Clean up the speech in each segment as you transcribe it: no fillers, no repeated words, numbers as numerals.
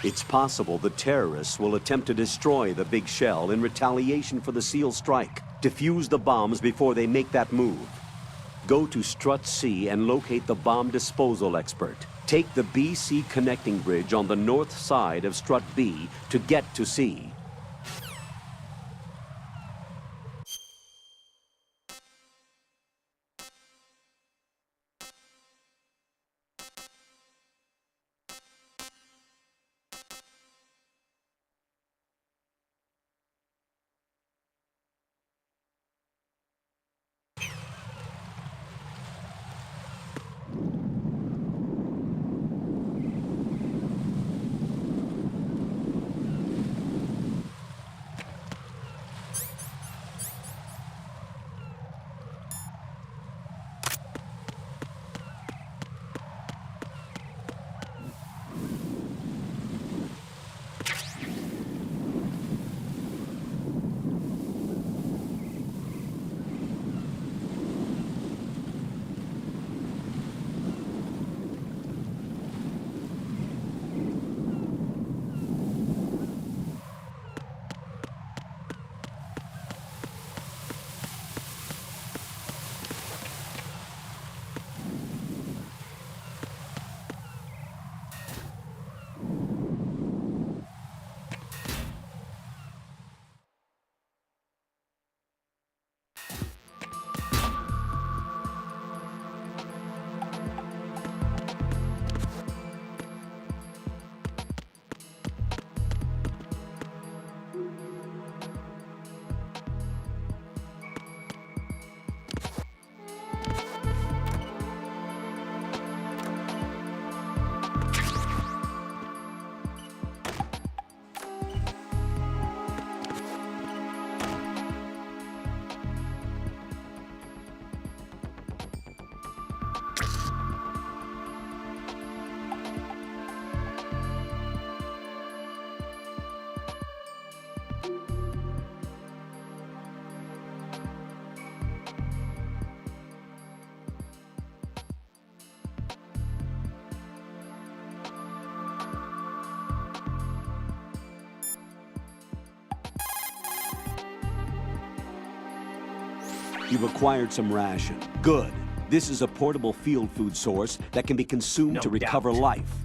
It's possible the terrorists will attempt to destroy the big shell in retaliation for the SEAL strike. Defuse the bombs before they make that move. Go to Strut C and locate the bomb disposal expert. Take the BC connecting bridge on the north side of Strut B to get to C. You've acquired some ration. Good. This is a portable field food source that can be consumed to recover life.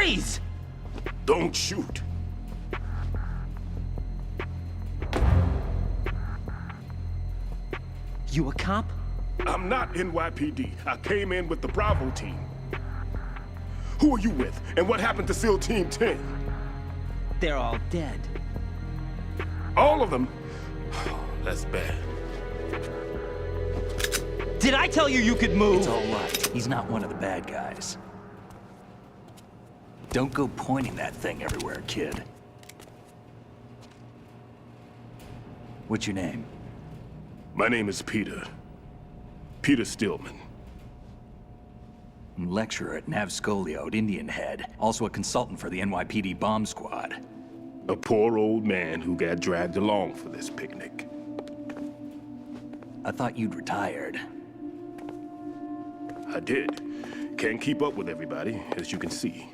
Freeze! Don't shoot. You a cop? I'm not NYPD. I came in with the Bravo team. Who are you with? And what happened to SEAL Team 10? They're all dead. All of them? That's bad. Did I tell you you could move? It's all right. He's not one of the bad guys. Don't go pointing that thing everywhere, kid. What's your name? My name is Peter. Peter Stillman. Lecturer at Navscolio at Indian Head. Also a consultant for the NYPD bomb squad. A poor old man who got dragged along for this picnic. I thought you'd retired. I did. Can't keep up with everybody, as you can see.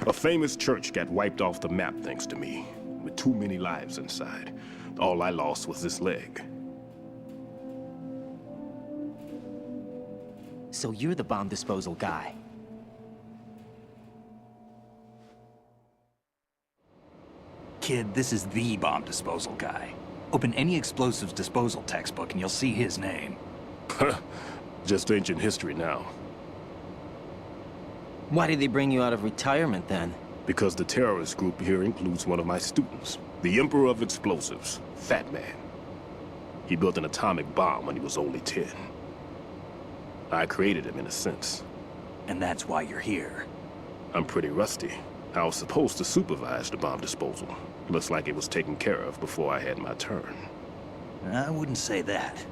A famous church got wiped off the map thanks to me, with too many lives inside. All I lost was this leg. So you're the bomb disposal guy. Kid, this is the bomb disposal guy. Open any explosives disposal textbook and you'll see his name. Just ancient history now. Why did they bring you out of retirement then? Because the terrorist group here includes one of my students, the Emperor of Explosives, Fat Man. He built an atomic bomb when he was only 10. I created him in a sense. And that's why you're here. I'm pretty rusty. I was supposed to supervise the bomb disposal. Looks like it was taken care of before I had my turn. I wouldn't say that.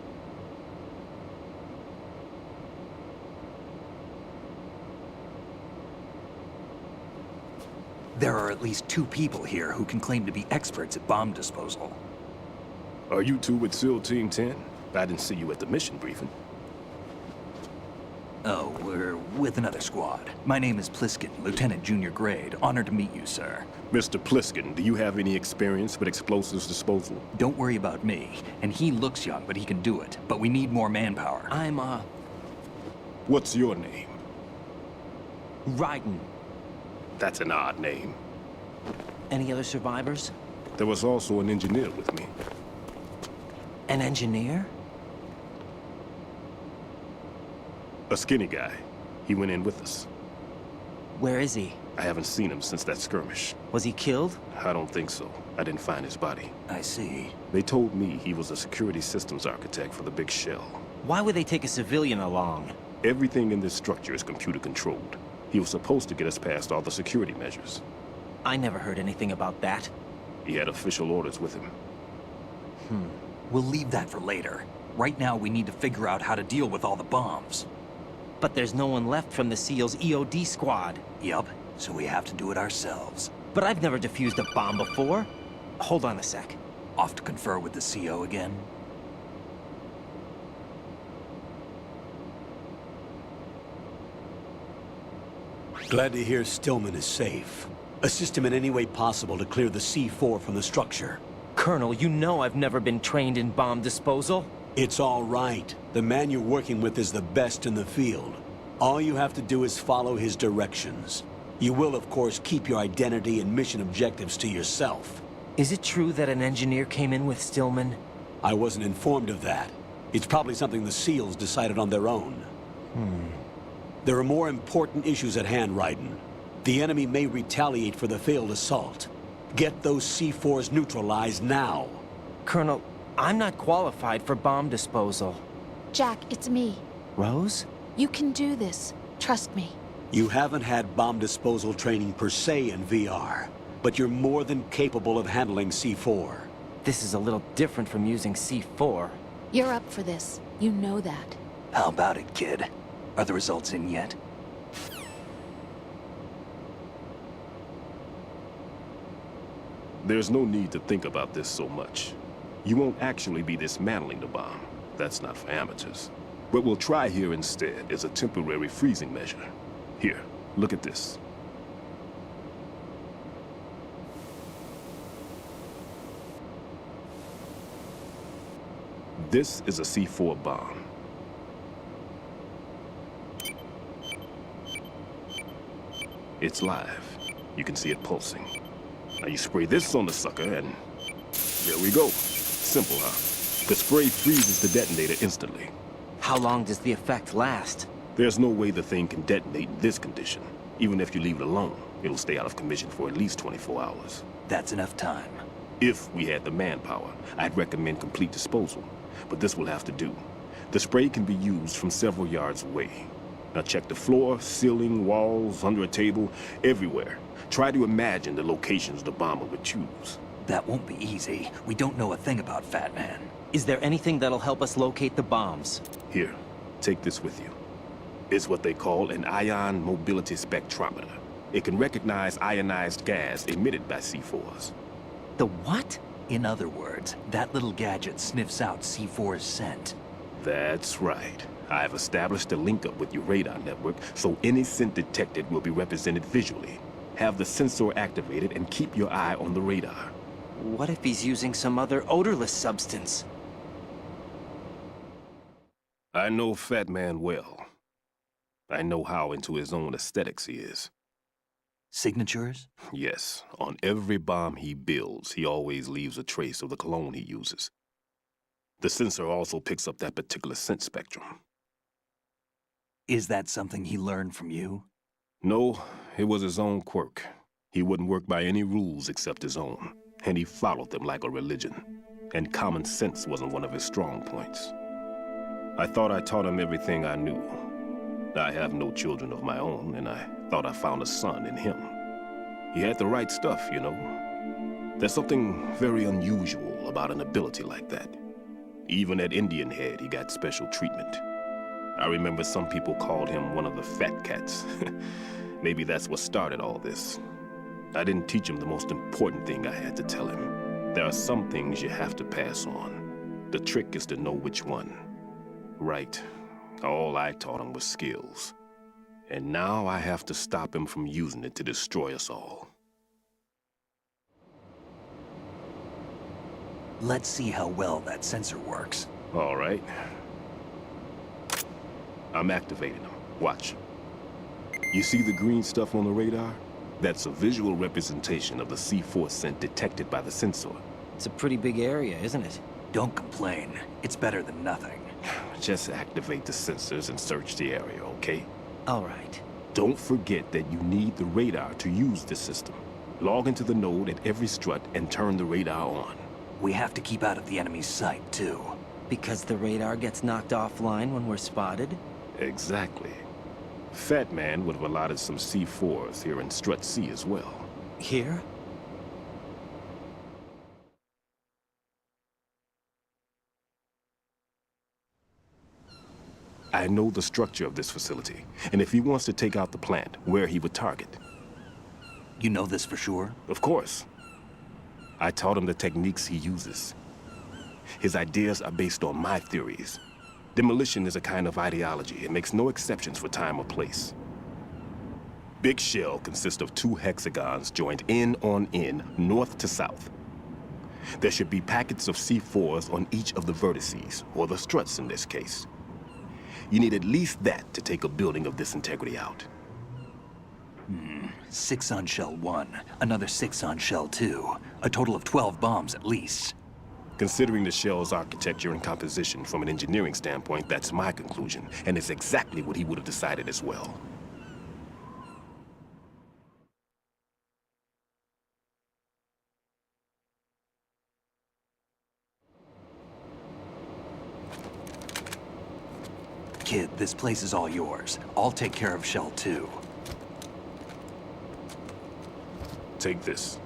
There are at least 2 people here who can claim to be experts at bomb disposal. Are you two with SEAL Team 10? I didn't see you at the mission briefing. Oh, we're with another squad. My name is Pliskin, Lieutenant Junior Grade. Honored to meet you, sir. Mr. Pliskin, do you have any experience with explosives disposal? Don't worry about me. And he looks young, but he can do it. But we need more manpower. I'm, What's your name? Raiden. That's an odd name. Any other survivors? There was also an engineer with me. An engineer? A skinny guy. He went in with us. Where is he? I haven't seen him since that skirmish. Was he killed? I don't think so. I didn't find his body. I see. They told me he was a security systems architect for the big shell. Why would they take a civilian along? Everything in this structure is computer controlled. He was supposed to get us past all the security measures. I never heard anything about that. He had official orders with him. We'll leave that for later. Right now, we need to figure out how to deal with all the bombs. But there's no one left from the SEAL's EOD squad. Yup, so we have to do it ourselves. But I've never defused a bomb before. Hold on a sec. Off to confer with the CO again? Glad to hear Stillman is safe. Assist him in any way possible to clear the C4 from the structure. Colonel, you know I've never been trained in bomb disposal. It's all right. The man you're working with is the best in the field. All you have to do is follow his directions. You will, of course, keep your identity and mission objectives to yourself. Is it true that an engineer came in with Stillman? I wasn't informed of that. It's probably something the SEALs decided on their own. There are more important issues at hand, Raiden. The enemy may retaliate for the failed assault. Get those C4s neutralized now. Colonel, I'm not qualified for bomb disposal. Jack, it's me. Rose? You can do this. Trust me. You haven't had bomb disposal training per se in VR, but you're more than capable of handling C4. This is a little different from using C4. You're up for this. You know that. How about it, kid? Are the results in yet? There's no need to think about this so much. You won't actually be dismantling the bomb. That's not for amateurs. What we'll try here instead is a temporary freezing measure. Here, look at this. This is a C4 bomb. It's live. You can see it pulsing. Now you spray this on the sucker and there we go. Simple, huh? The spray freezes the detonator instantly. How long does the effect last? There's no way the thing can detonate in this condition. Even if you leave it alone, it'll stay out of commission for at least 24 hours. That's enough time. If we had the manpower, I'd recommend complete disposal. But this will have to do. The spray can be used from several yards away. Now check the floor, ceiling, walls, under a table, everywhere. Try to imagine the locations the bomber would choose. That won't be easy. We don't know a thing about Fat Man. Is there anything that'll help us locate the bombs? Here, take this with you. It's what they call an ion mobility spectrometer. It can recognize ionized gas emitted by C4s. The what? In other words, that little gadget sniffs out C4's scent. That's right. I've established a link up with your radar network, so any scent detected will be represented visually. Have the sensor activated and keep your eye on the radar. What if he's using some other odorless substance? I know Fat Man well. I know how into his own aesthetics he is. Signatures? Yes, on every bomb he builds, he always leaves a trace of the cologne he uses. The sensor also picks up that particular scent spectrum. Is that something he learned from you? No, it was his own quirk. He wouldn't work by any rules except his own, and he followed them like a religion. And common sense wasn't one of his strong points. I thought I taught him everything I knew. I have no children of my own, and I thought I found a son in him. He had the right stuff, you know. There's something very unusual about an ability like that. Even at Indian Head, he got special treatment. I remember some people called him one of the fat cats. Maybe that's what started all this. I didn't teach him the most important thing I had to tell him. There are some things you have to pass on. The trick is to know which one. Right. All I taught him was skills. And now I have to stop him from using it to destroy us all. Let's see how well that sensor works. All right. I'm activating them. Watch. You see the green stuff on the radar? That's a visual representation of the C4 scent detected by the sensor. It's a pretty big area, isn't it? Don't complain. It's better than nothing. Just activate the sensors and search the area, okay? All right. Don't forget that you need the radar to use this system. Log into the node at every strut and turn the radar on. We have to keep out of the enemy's sight, too. Because the radar gets knocked offline when we're spotted? Exactly. Fat Man would have allotted some C4s here in Strut C as well. Here? I know the structure of this facility, and if he wants to take out the plant, where he would target. You know this for sure? Of course. I taught him the techniques he uses. His ideas are based on my theories. Demolition is a kind of ideology. It makes no exceptions for time or place. Big Shell consists of 2 hexagons joined end on end, north to south. There should be packets of C4s on each of the vertices, or the struts in this case. You need at least that to take a building of this integrity out. 6 on Shell 1, another 6 on Shell 2. A total of 12 bombs at least. Considering the shell's architecture and composition from an engineering standpoint, that's my conclusion, and it's exactly what he would have decided as well. Kid, this place is all yours. I'll take care of Shell 2. Take this.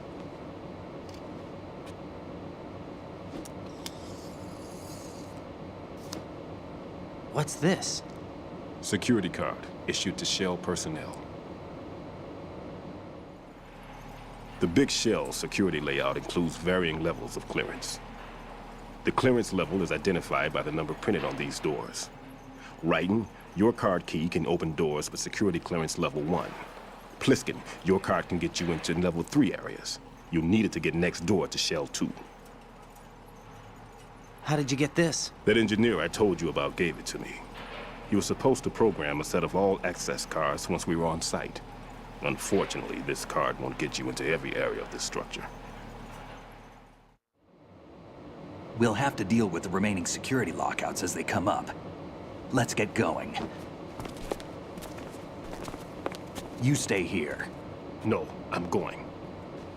What's this? Security card issued to Shell personnel. The Big Shell security layout includes varying levels of clearance. The clearance level is identified by the number printed on these doors. Raiden, your card key can open doors with security clearance level 1. Pliskin, your card can get you into level 3 areas. You'll need it to get next door to Shell 2. How did you get this? That engineer I told you about gave it to me. He was supposed to program a set of all access cards once we were on site. Unfortunately, this card won't get you into every area of this structure. We'll have to deal with the remaining security lockouts as they come up. Let's get going. You stay here. No, I'm going.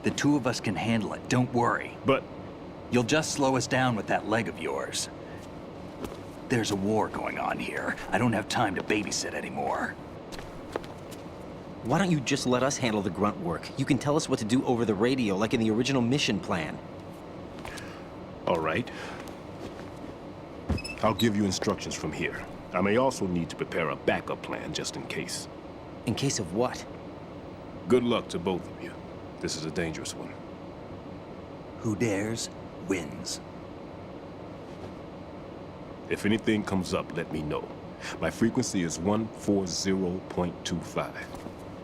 The two of us can handle it, don't worry. But You'll just slow us down with that leg of yours. There's a war going on here. I don't have time to babysit anymore. Why don't you just let us handle the grunt work? You can tell us what to do over the radio, like in the original mission plan. all right. I'll give you instructions from here. I may also need to prepare a backup plan just in case. In case of what? Good luck to both of you. This is a dangerous one. Who dares, wins. If anything comes up, let me know. My frequency is 140.25.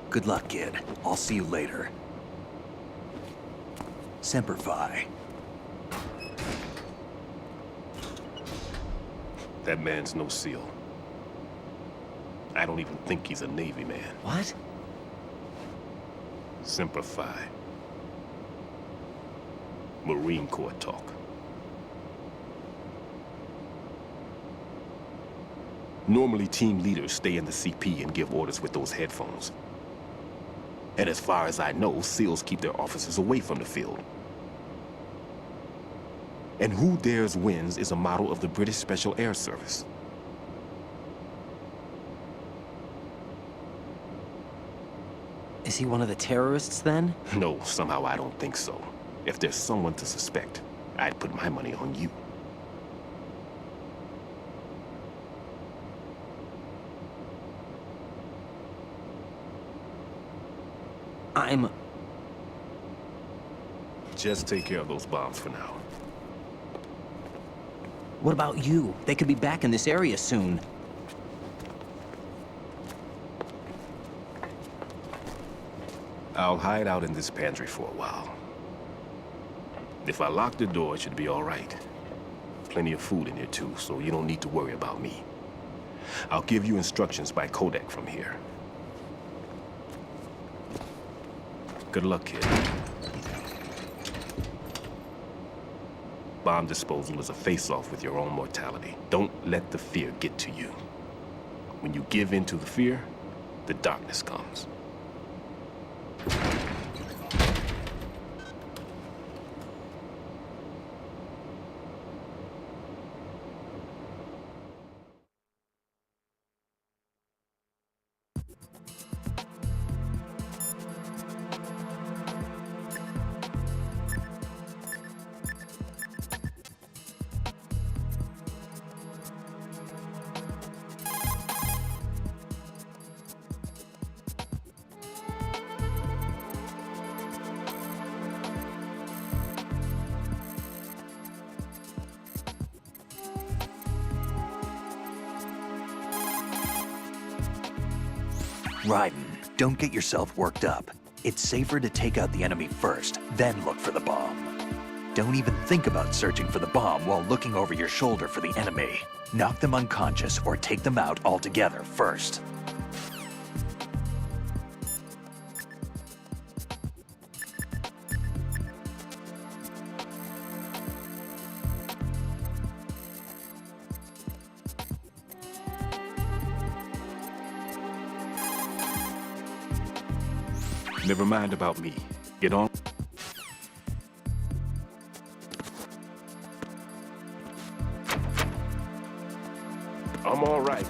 Good luck, kid. I'll see you later. Semper Fi. That man's no SEAL. I don't even think he's a Navy man. What? Semper Fi. Marine Corps talk. Normally, team leaders stay in the CP and give orders with those headphones. And as far as I know, SEALs keep their officers away from the field. And Who Dares Wins is a model of the British Special Air Service. Is he one of the terrorists, then? No, somehow I don't think so. If there's someone to suspect, I'd put my money on you. Just take care of those bombs for now. What about you? They could be back in this area soon. I'll hide out in this pantry for a while. If I lock the door, it should be all right. Plenty of food in here too, so you don't need to worry about me. I'll give you instructions by Kodak from here. Good luck, kid. Bomb disposal is a face-off with your own mortality. Don't let the fear get to you. When you give in to the fear, the darkness comes. Raiden, don't get yourself worked up. It's safer to take out the enemy first, then look for the bomb. Don't even think about searching for the bomb while looking over your shoulder for the enemy. Knock them unconscious or take them out altogether first. Never mind about me. Get on. I'm all right.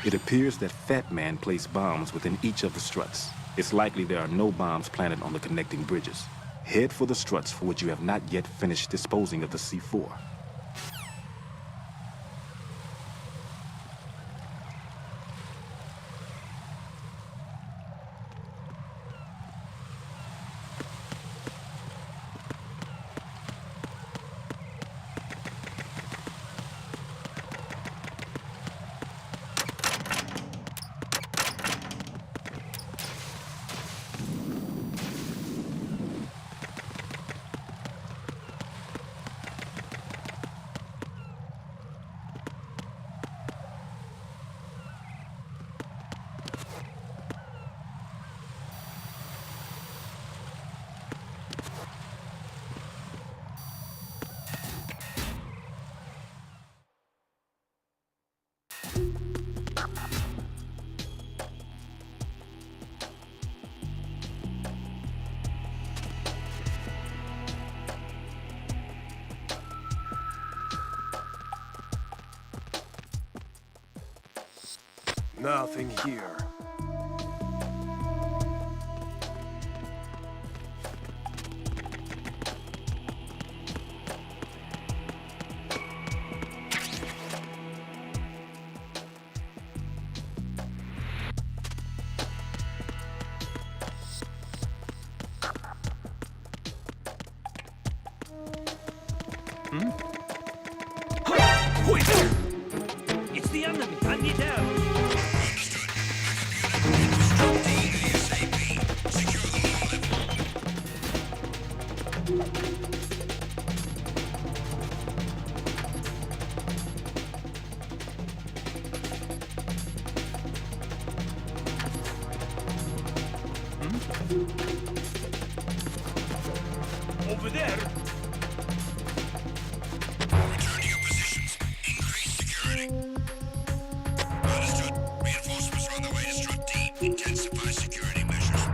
It appears that Fat Man placed bombs within each of the struts. It's likely there are no bombs planted on the connecting bridges. Head for the struts for which you have not yet finished disposing of the C4. Nothing here. It's the enemy! I need help! Over there! Return to your positions. Increase security. Understood. Reinforcements are on their way to Strut D. Intensify security measures.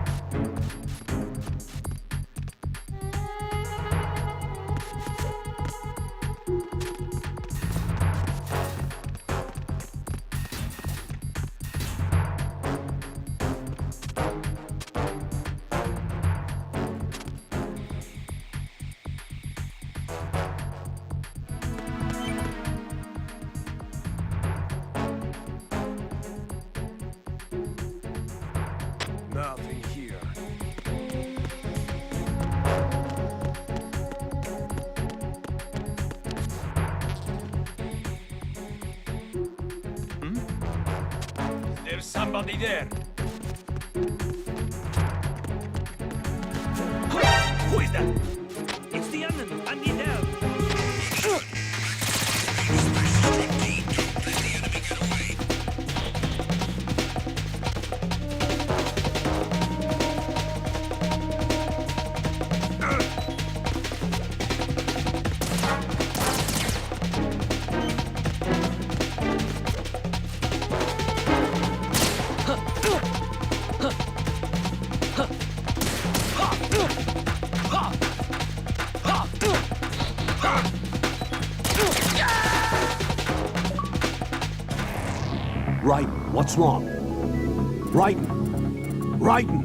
There's somebody there. Who is that? It's the enemy. I need help. Raiden, what's wrong? Raiden! Raiden!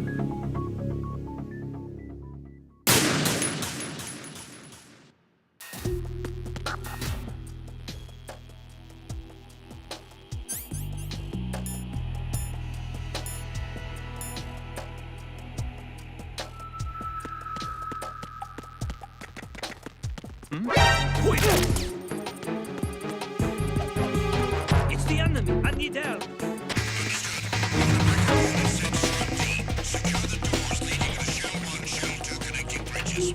Who is that? It's the enemy. I need help. Secure the doors leading to Shell 1, Shell 2 connecting bridges.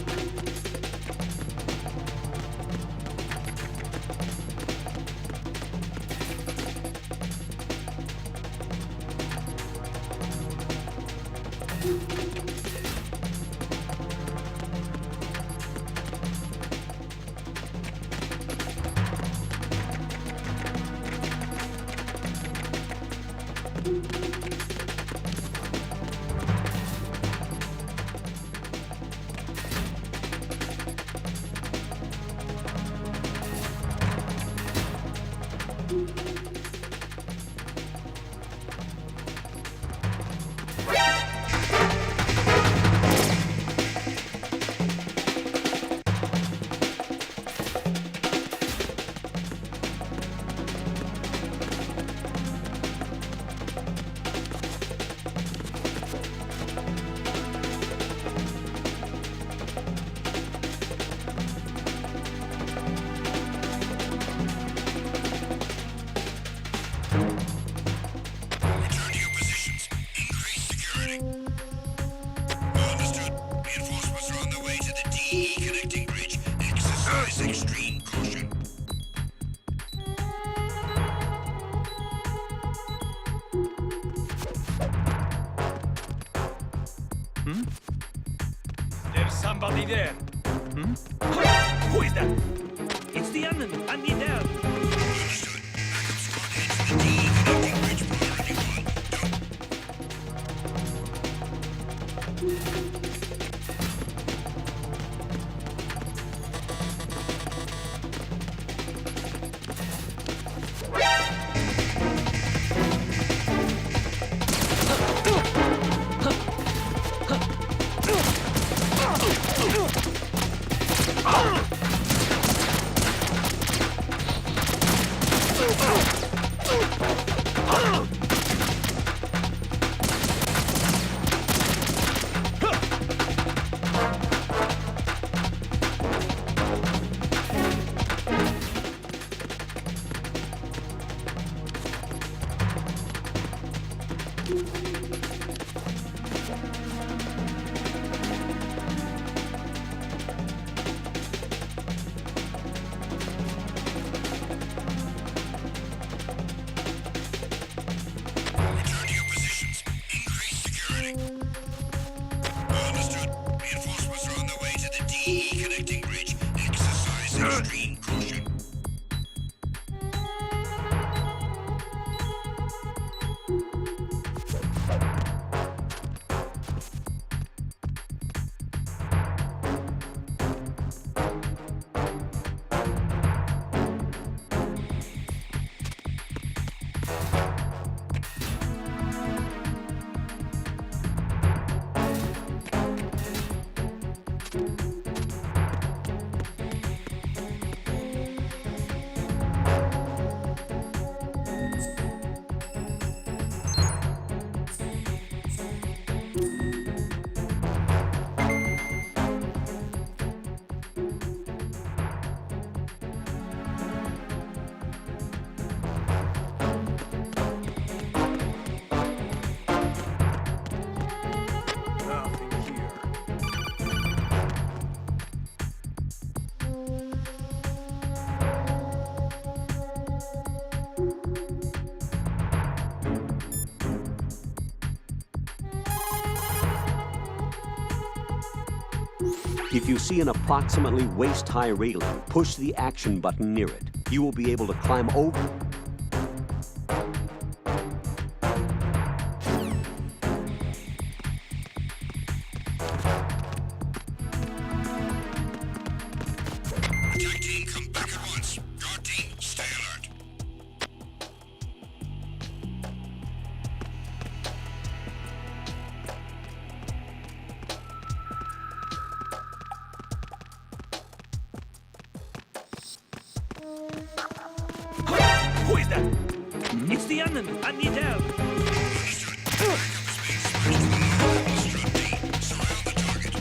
Return to your positions. Increase security. Understood. Reinforcements are on their way to the DE connecting bridge. Exercise extreme caution. There's somebody there. Who is that? It's the enemy. I need help. Understood. Backup squad heads to the DE connecting bridge priority 1. Don't Return to your positions. Increase security. Understood. Reinforcements are on their way to the DE connecting bridge. Exercise extreme caution. If you see an approximately waist-high railing, push the action button near it. You will be able to climb over. Attack team, come back at once. Guard team, stay alert. Who is that? It's the enemy. I need help. Strut D, surround the target.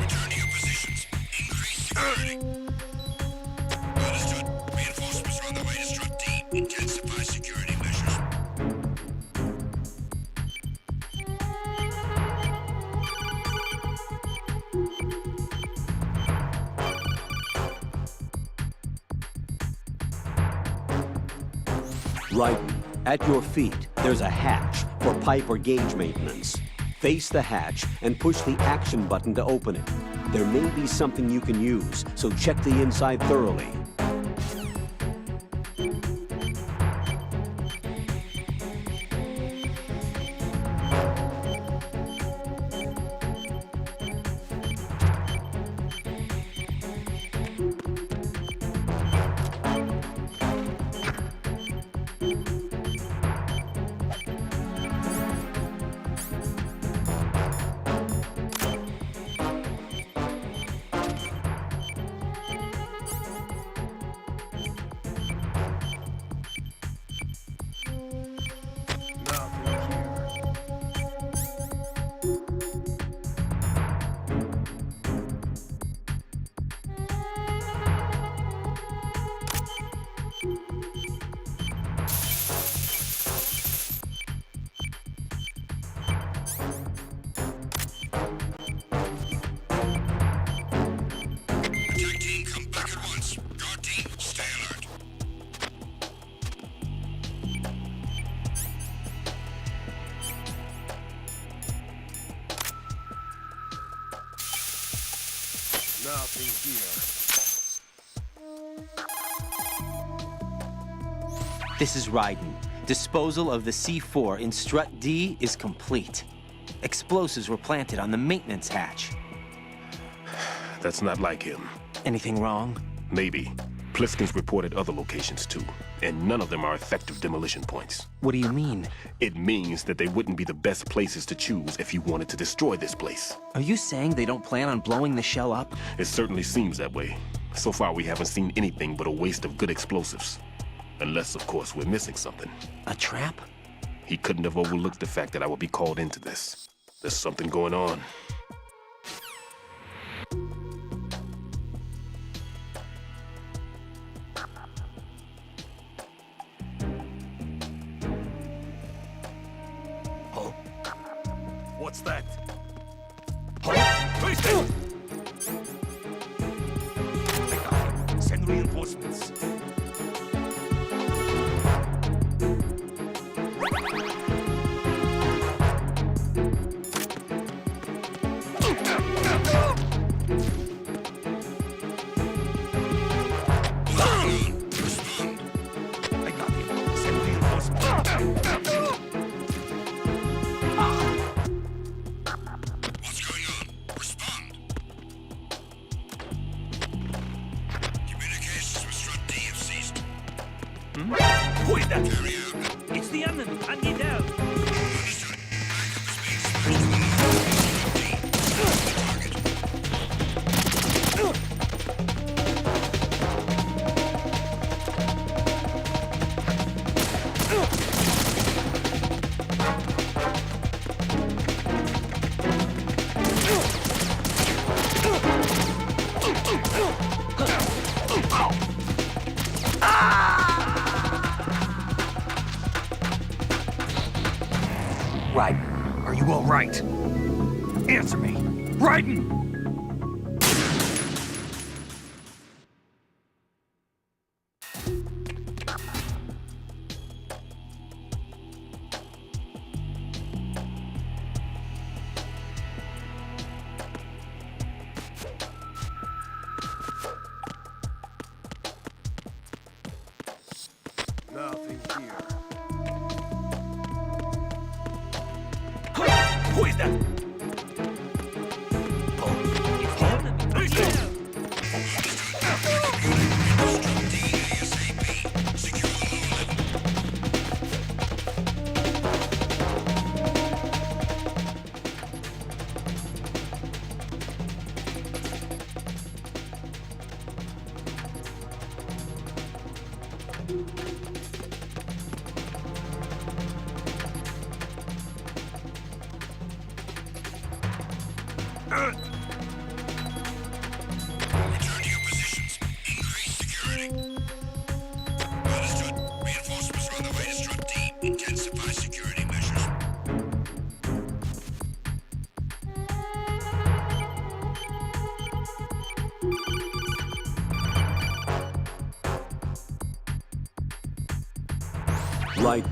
Return to your positions. Increase security. Understood. Reinforcements are on their way to Strut D. Intensify security measures. Right. At your feet, there's a hatch for pipe or gauge maintenance. Face the hatch and push the action button to open it. There may be something you can use, so check the inside thoroughly. Nothing here. Attack team, come back at once. Guard team, stay alert. Nothing here. This is Raiden. Disposal of the C4 in Strut D is complete. Explosives were planted on the maintenance hatch. That's not like him. Anything wrong? Maybe. Pliskin's reported other locations too, and none of them are effective demolition points. What do you mean? It means that they wouldn't be the best places to choose if you wanted to destroy this place. Are you saying they don't plan on blowing the shell up? It certainly seems that way. So far, we haven't seen anything but a waste of good explosives. Unless, of course, we're missing something. A trap? He couldn't have overlooked the fact that I would be called into this. There's something going on. What's that? Huh? Who's that? I got him. Send reinforcements. I got him. Send reinforcements. What's going on? Respond. Communications with Strut D have ceased. Who is that? Carry out. It's the enemy. I need help. Understood. Backup is being supplied. Strut D, right. Answer me. Raiden! Nothing here. Who is that? Oh, it's the enemy. Who's there? Return to your positions. Increase security. Understood. Reinforcements are on the way to Strut D. Intensify security measures. Right.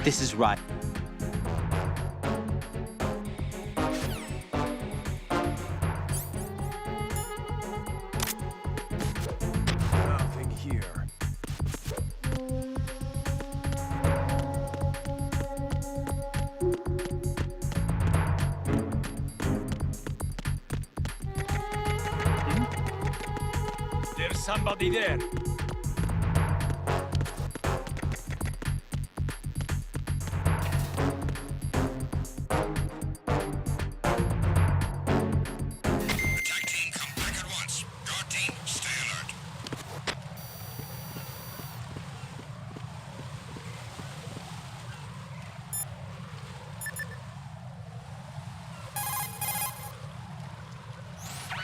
This is right. Nothing here. There's somebody there. Attack team, come back at once. Guard team, stay alert.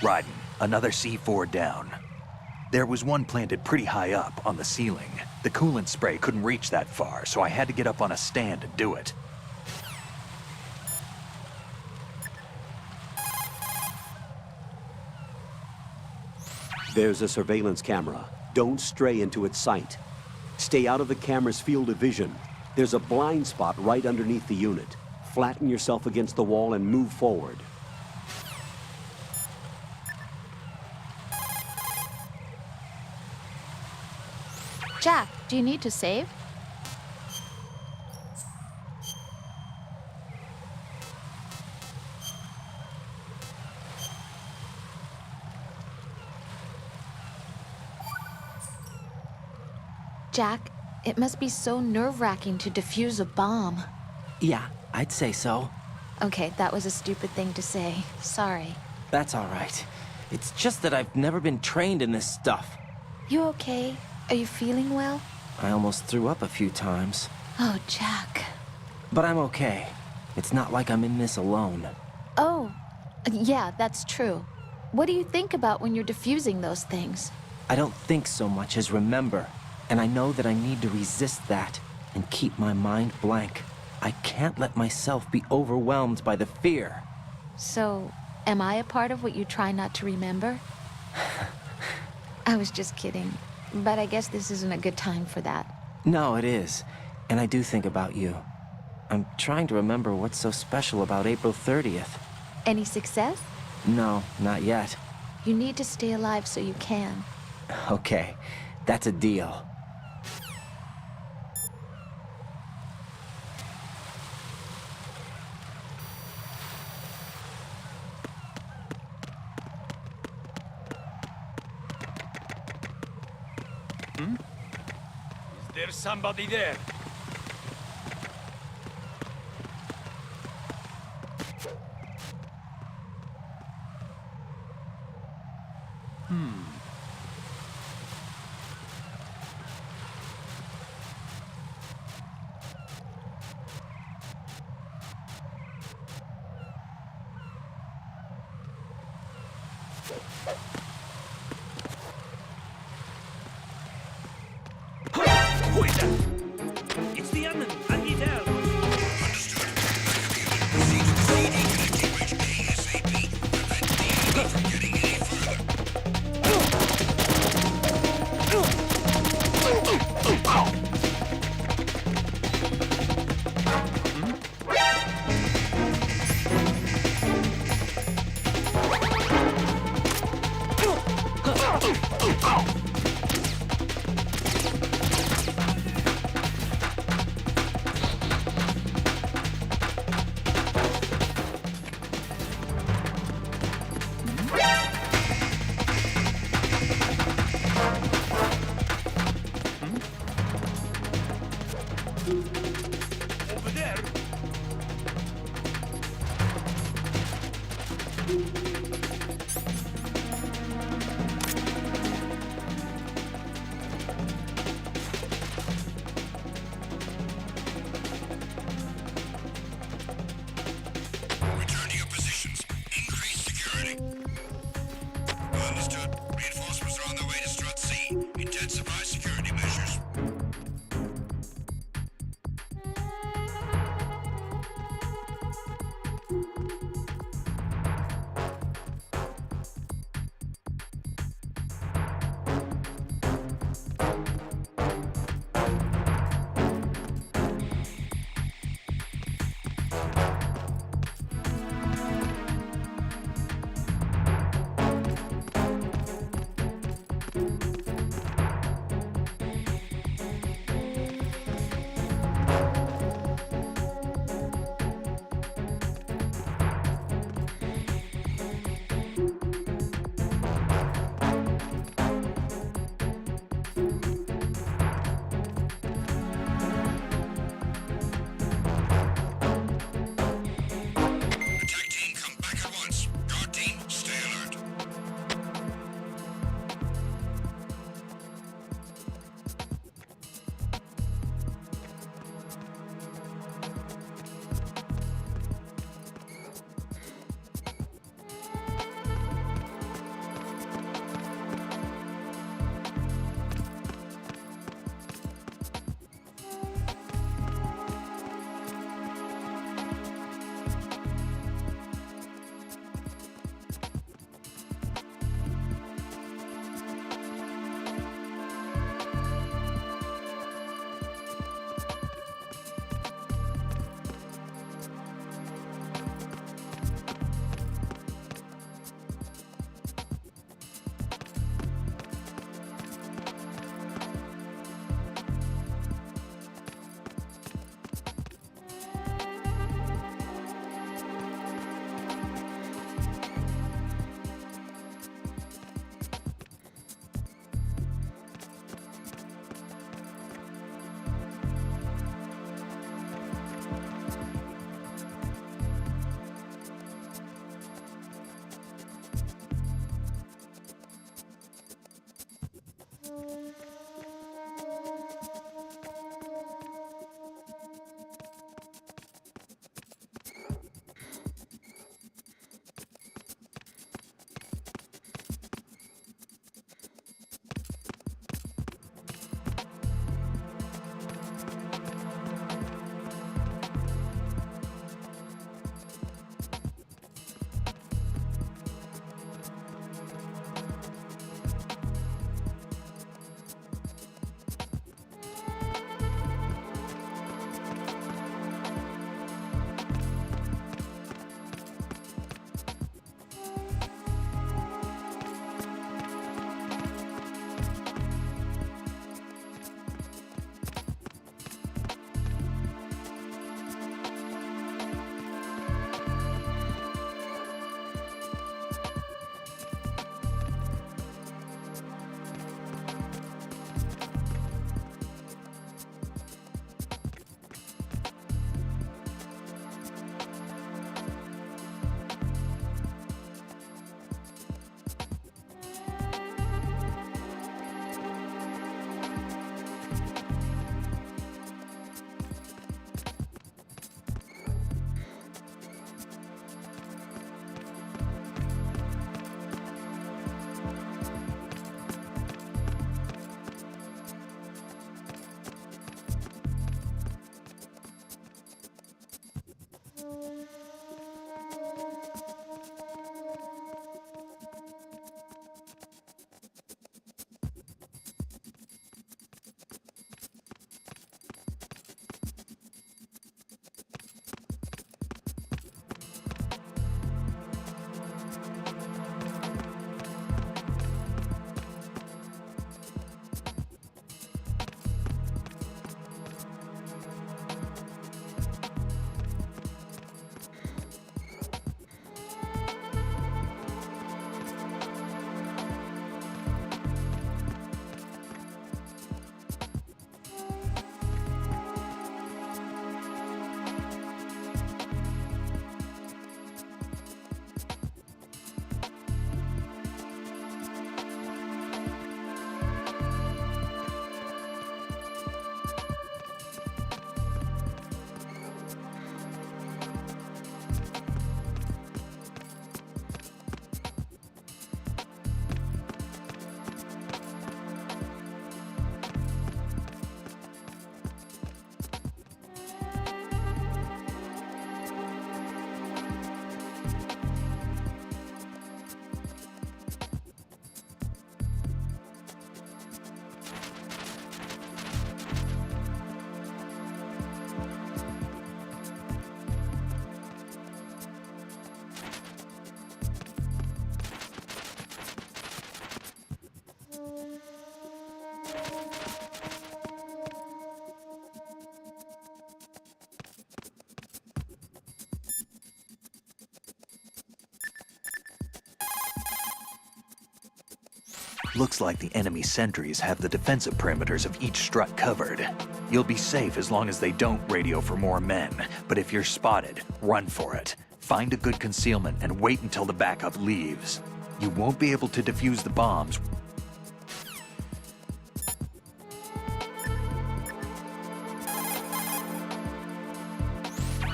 Raiden, another C4 down. There was one planted pretty high up on the ceiling. The coolant spray couldn't reach that far, so I had to get up on a stand and do it. There's a surveillance camera. Don't stray into its sight. Stay out of the camera's field of vision. There's a blind spot right underneath the unit. Flatten yourself against the wall and move forward. Jack, do you need to save? Jack, it must be so nerve-wracking to defuse a bomb. Yeah, I'd say so. Okay, that was a stupid thing to say. Sorry. That's all right. It's just that I've never been trained in this stuff. You okay? Are you feeling well? I almost threw up a few times. Oh, Jack. But I'm okay. It's not like I'm in this alone. Oh, yeah, that's true. What do you think about when you're defusing those things? I don't think so much as remember. And I know that I need to resist that and keep my mind blank. I can't let myself be overwhelmed by the fear. So, am I a part of what you try not to remember? I was just kidding. But I guess this isn't a good time for that. No, it is. And I do think about you. I'm trying to remember what's so special about April 30th. Any success? No, not yet. You need to stay alive so you can. Okay, that's a deal. Is there somebody there? Who is that? It's the enemy. I need help. Understood. Proceed to the CD connecting bridge ASAP. Prevent the enemy from getting any further. Over there. Return to your positions. Increase security. Understood. Reinforcements are on their way to Strut C. Intensify security measures. Looks like the enemy sentries have the defensive perimeters of each strut covered. You'll be safe as long as they don't radio for more men, but if you're spotted, run for it. Find a good concealment and wait until the backup leaves. You won't be able to defuse the bombs.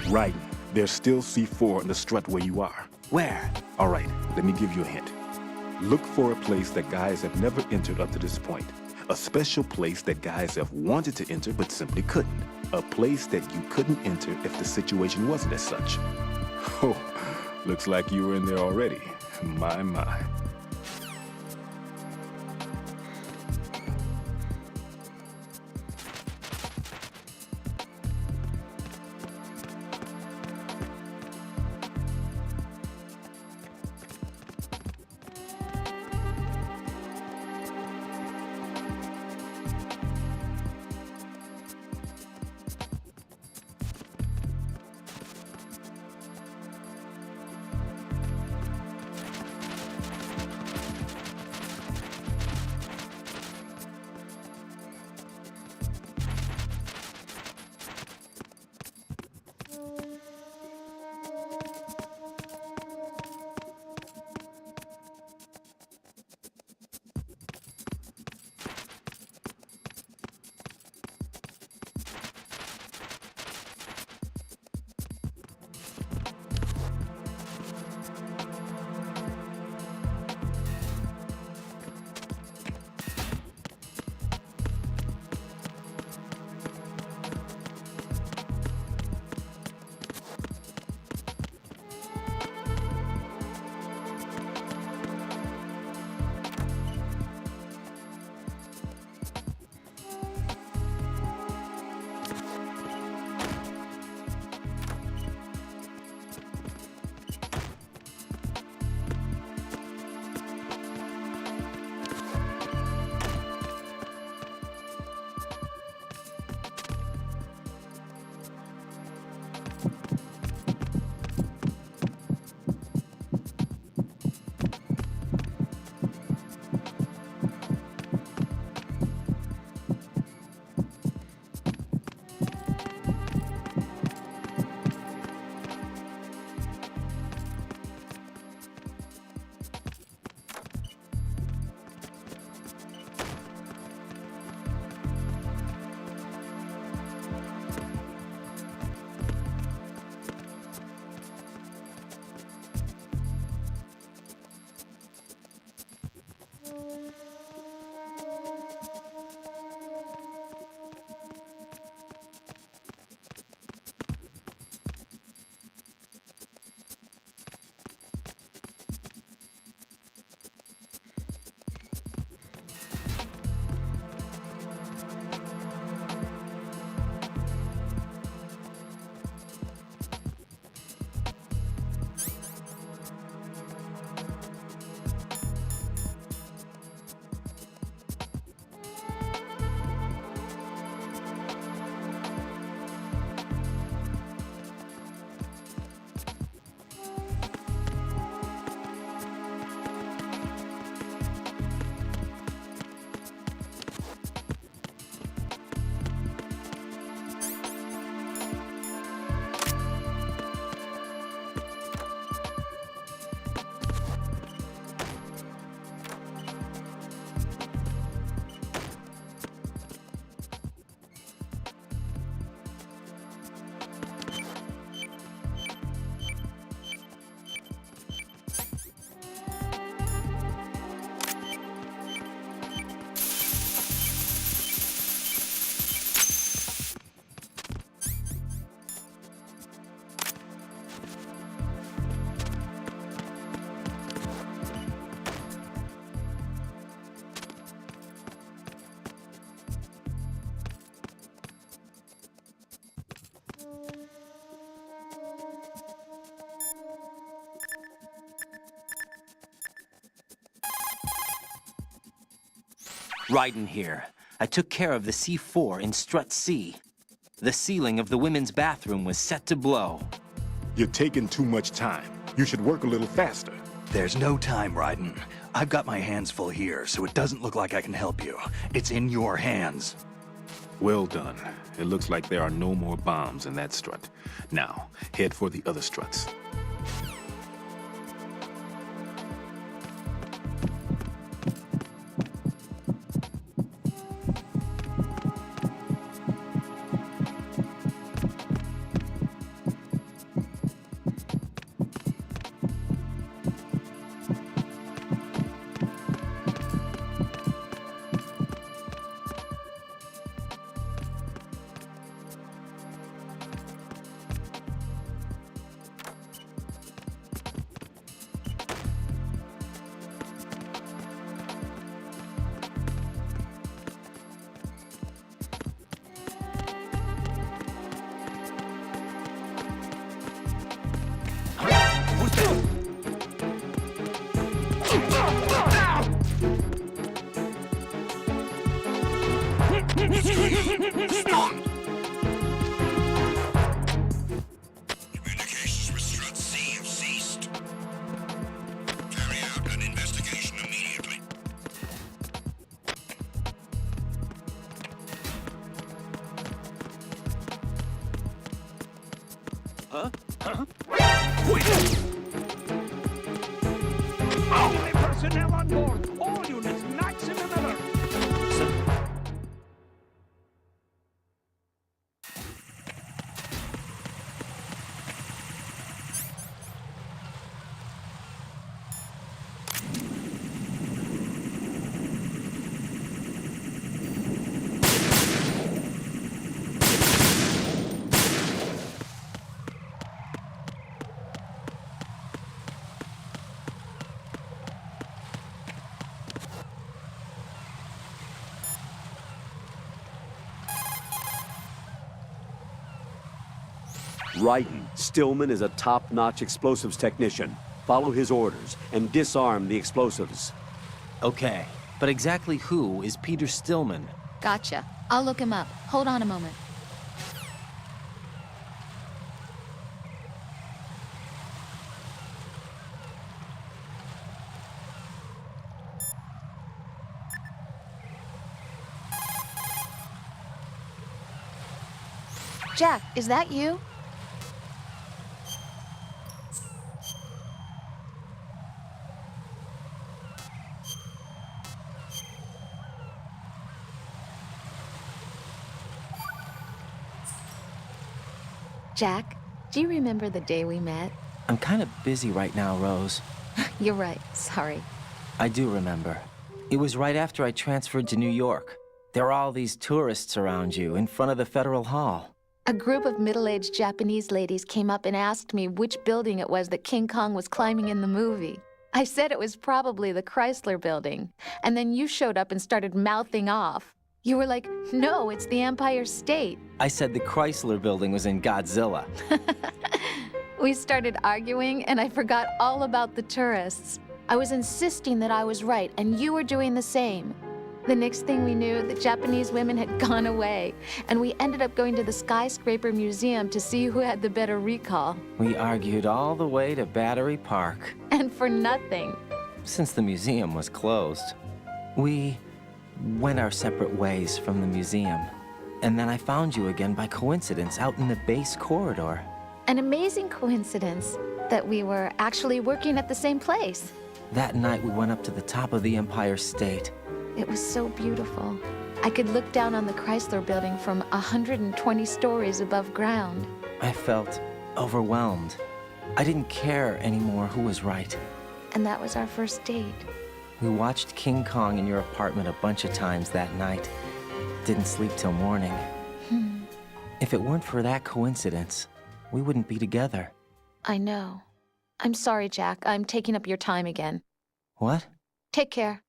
Right. There's still C4 in the strut where you are. Where? All right, let me give you a hint. Look for a place that guys have never entered up to this point. A special place that guys have wanted to enter but simply couldn't. A place that you couldn't enter if the situation wasn't as such. Oh, looks like you were in there already. My, my. Raiden here. I took care of the C4 in Strut C. The ceiling of the women's bathroom was set to blow. You're taking too much time. You should work a little faster. There's no time, Raiden. I've got my hands full here, so it doesn't look like I can help you. It's in your hands. Well done. It looks like there are no more bombs in that strut. Now, head for the other struts. Communications with Strut C have ceased. Carry out an investigation immediately. Only personnel on board! All units, maximum alert! Raiden, Stillman is a top-notch explosives technician. Follow his orders and disarm the explosives. Okay, but exactly who is Peter Stillman? Gotcha. I'll look him up. Hold on a moment. Jack, is that you? Jack, do you remember the day we met? I'm kind of busy right now, Rose. You're right. Sorry. I do remember. It was right after I transferred to New York. There were all these tourists around you in front of the Federal Hall. A group of middle-aged Japanese ladies came up and asked me which building it was that King Kong was climbing in the movie. I said it was probably the Chrysler Building. And then you showed up and started mouthing off. You were like, no, it's the Empire State. I said the Chrysler Building was in Godzilla. We started arguing, and I forgot all about the tourists. I was insisting that I was right, and you were doing the same. The next thing we knew, the Japanese women had gone away, and we ended up going to the Skyscraper Museum to see who had the better recall. We argued all the way to Battery Park. And for nothing. Since the museum was closed, we went our separate ways from the museum. And then I found you again by coincidence out in the base corridor. An amazing coincidence that we were actually working at the same place. That night we went up to the top of the Empire State. It was so beautiful. I could look down on the Chrysler Building from 120 stories above ground. I felt overwhelmed. I didn't care anymore who was right. And that was our first date. We watched King Kong in your apartment a bunch of times that night. Didn't sleep till morning. If it weren't for that coincidence, we wouldn't be together. I know. I'm sorry, Jack. I'm taking up your time again. What? Take care.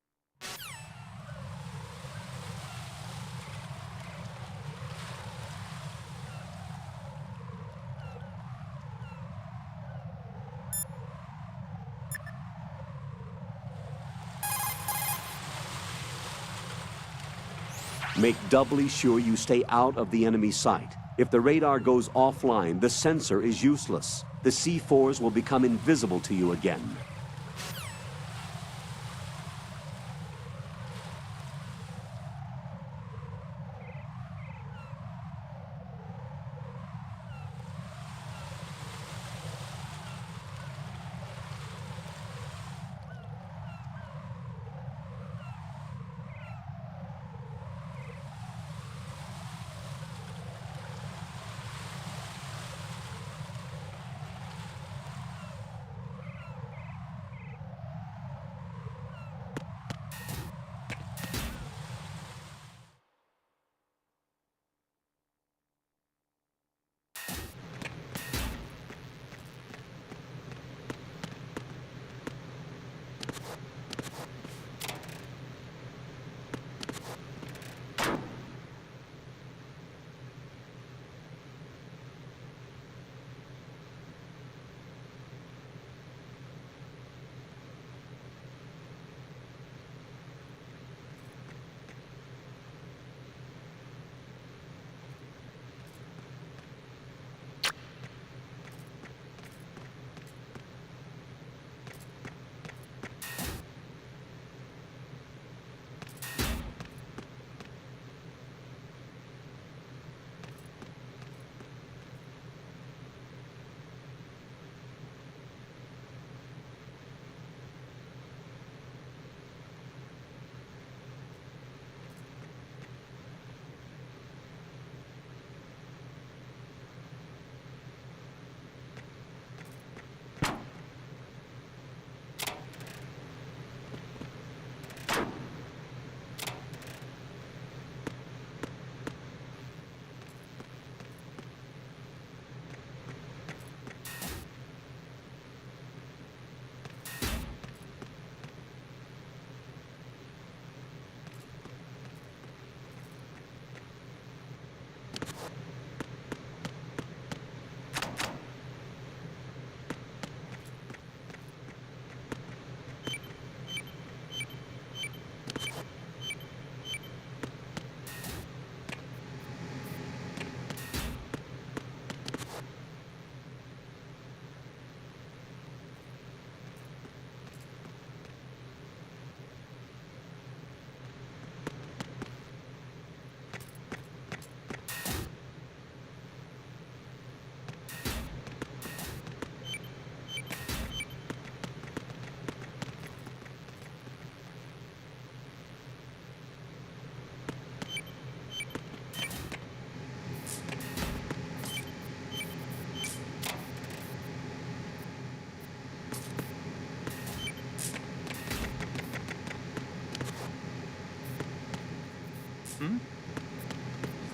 Make doubly sure you stay out of the enemy's sight. If the radar goes offline, the sensor is useless. The C4s will become invisible to you again.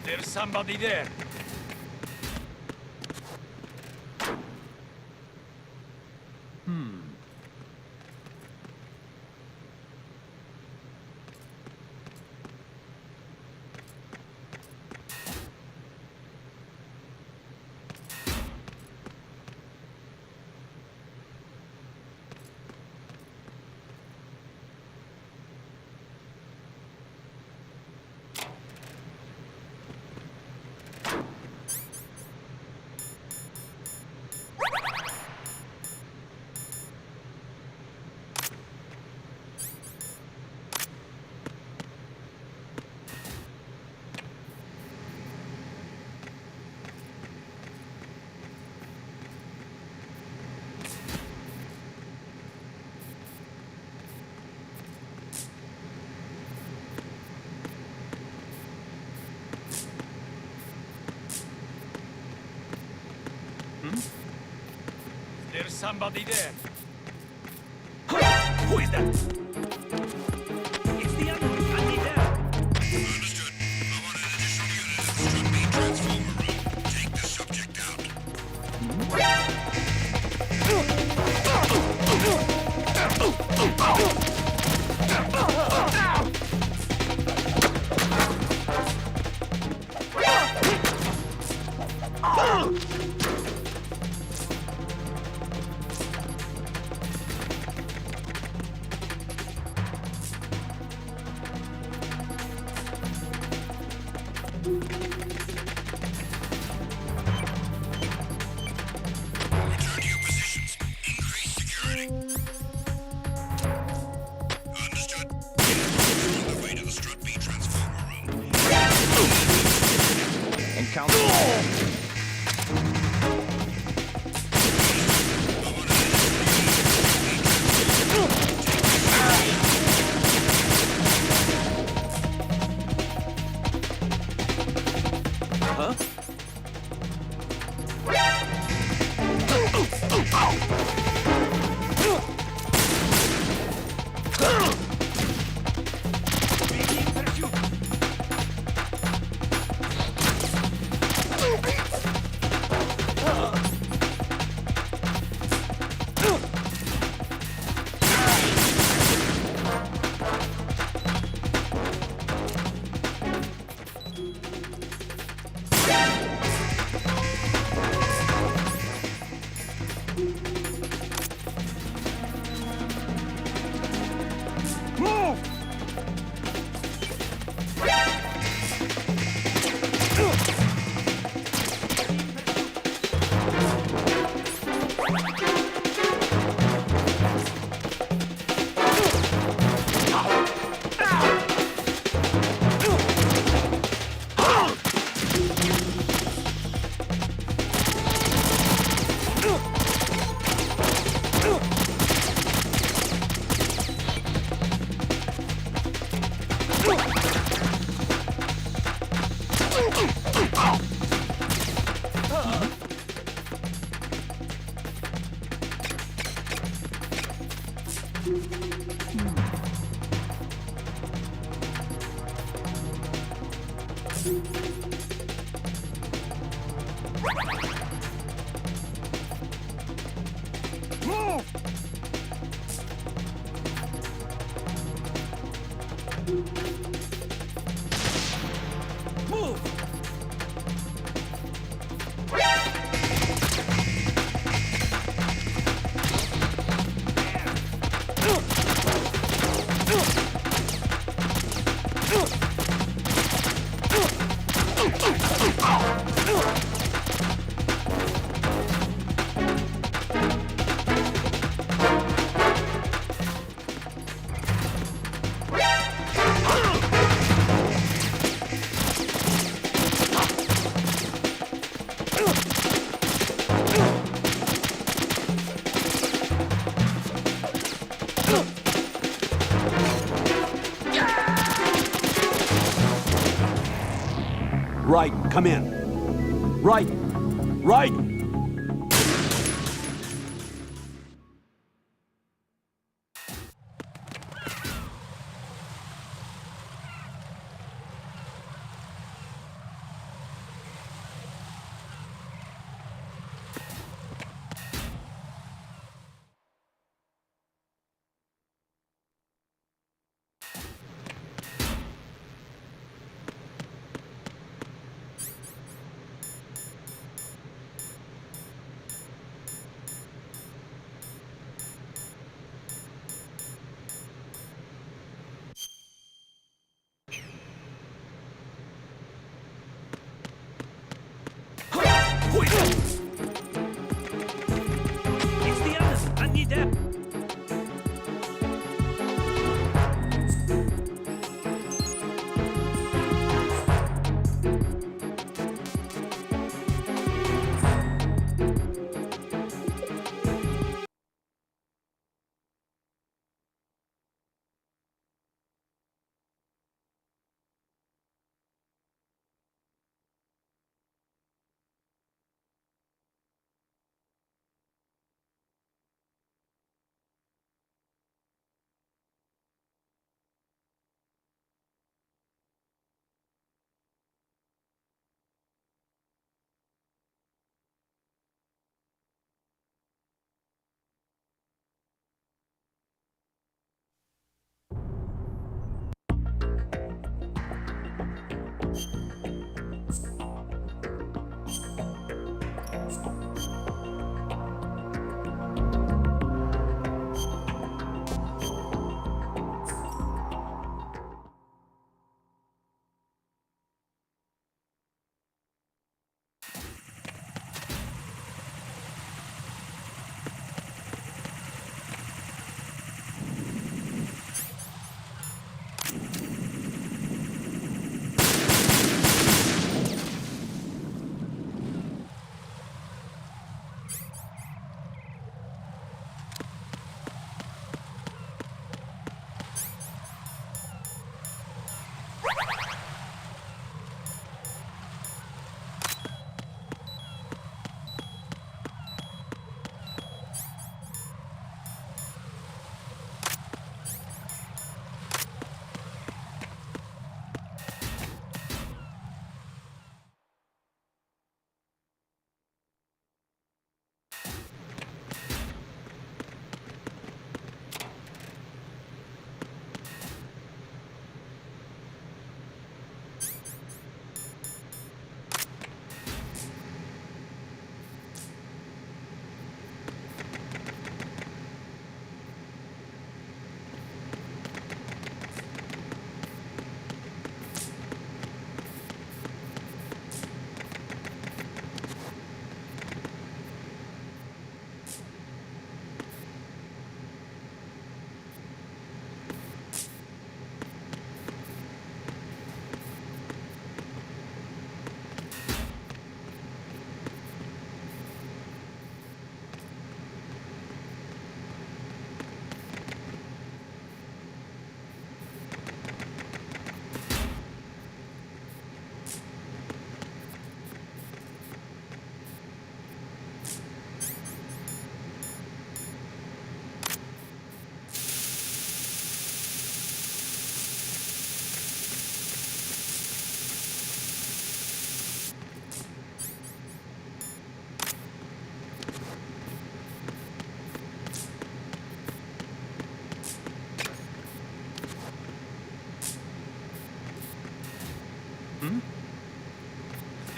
There's somebody there. There's somebody there. Who is that? It's the unknown. I need help. Understood. I want an additional unit at the Strut B transformer room. Take the subject out. Return to your positions. Increase security. Understood. On the way to the Strut B transformer room. Right, come in. Right, right.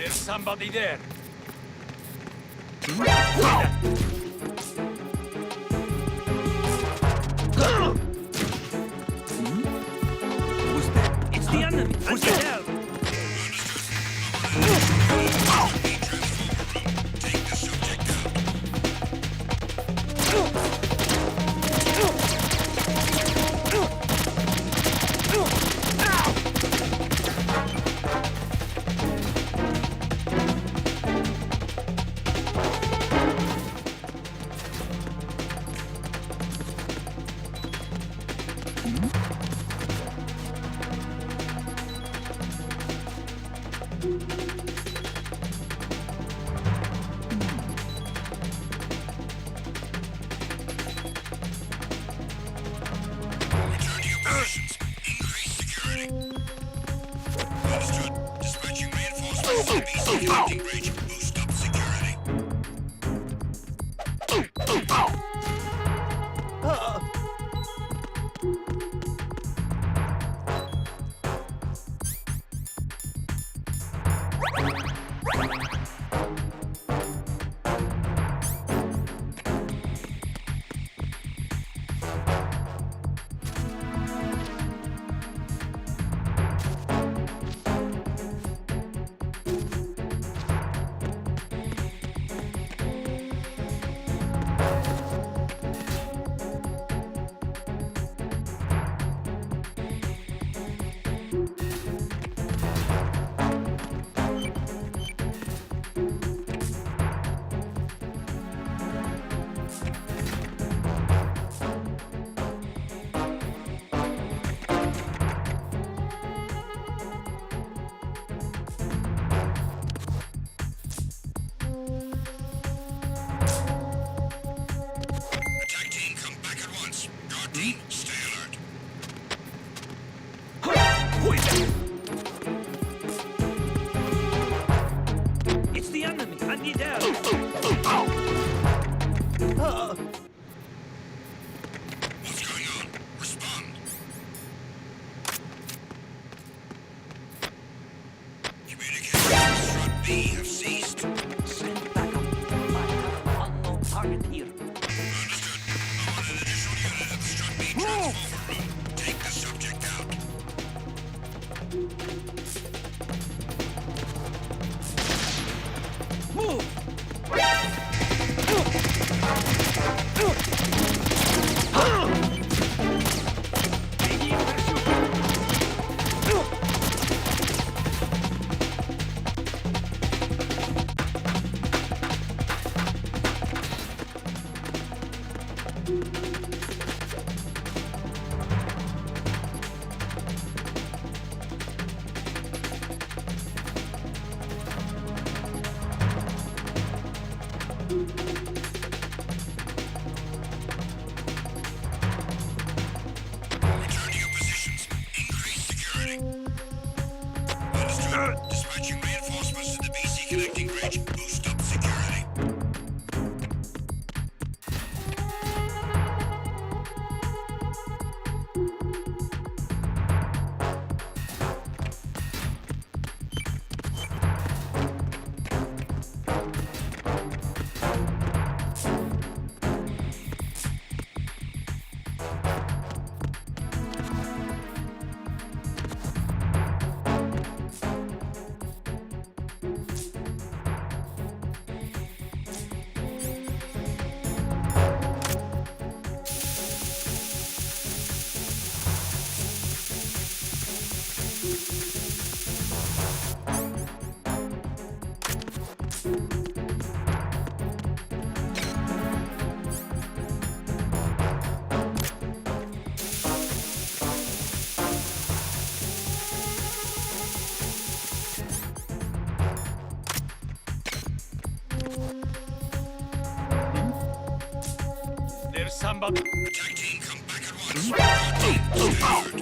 There's somebody there. Who is that? Who's that? It's the enemy. Who's that? Take the subject out. Return to your positions. Increase security. Understood. Dispatching reinforcements to the BC connecting bridge. Boost up security. Attack team, come back at once. Guard team, stay alert. Who is that? It's the enemy. I need help. What's going on? Respond. Communications with Strut B have ceased. Send backup. I have an unknown target here. Understood. I want an additional unit at the Strut B transformer room. Take the subject out. Move! Immediate pursuit. Return to your positions. Increase security. Understood. Dispatching reinforcements to the BC connecting bridge. Boost up security. There's somebody. Attack team, come back at once. Guard team, stay alert.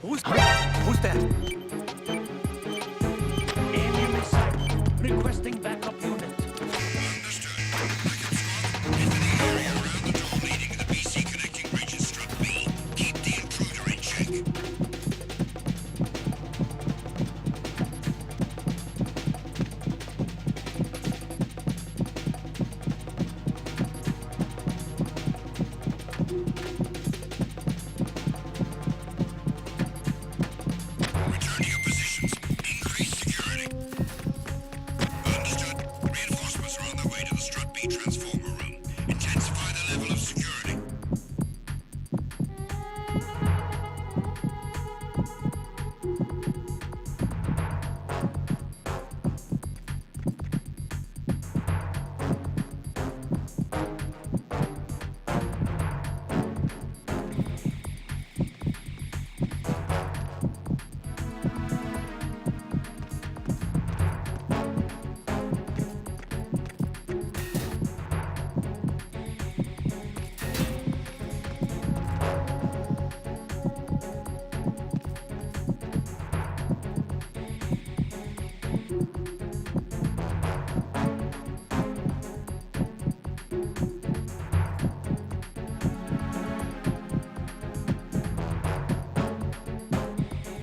Who's Who's that? Enemy sighted. Requesting backup unit. Understood. Backup squad, enter the area around the door leading to the BC connecting bridge at Strut B. Keep the intruder in check. Return to your positions. Increase security. Understood. Reinforcements are on their way to the Strut B transformer room. Intensify the level of security.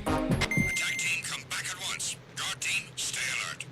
Attack team, come back at once. Guard team, stay alert.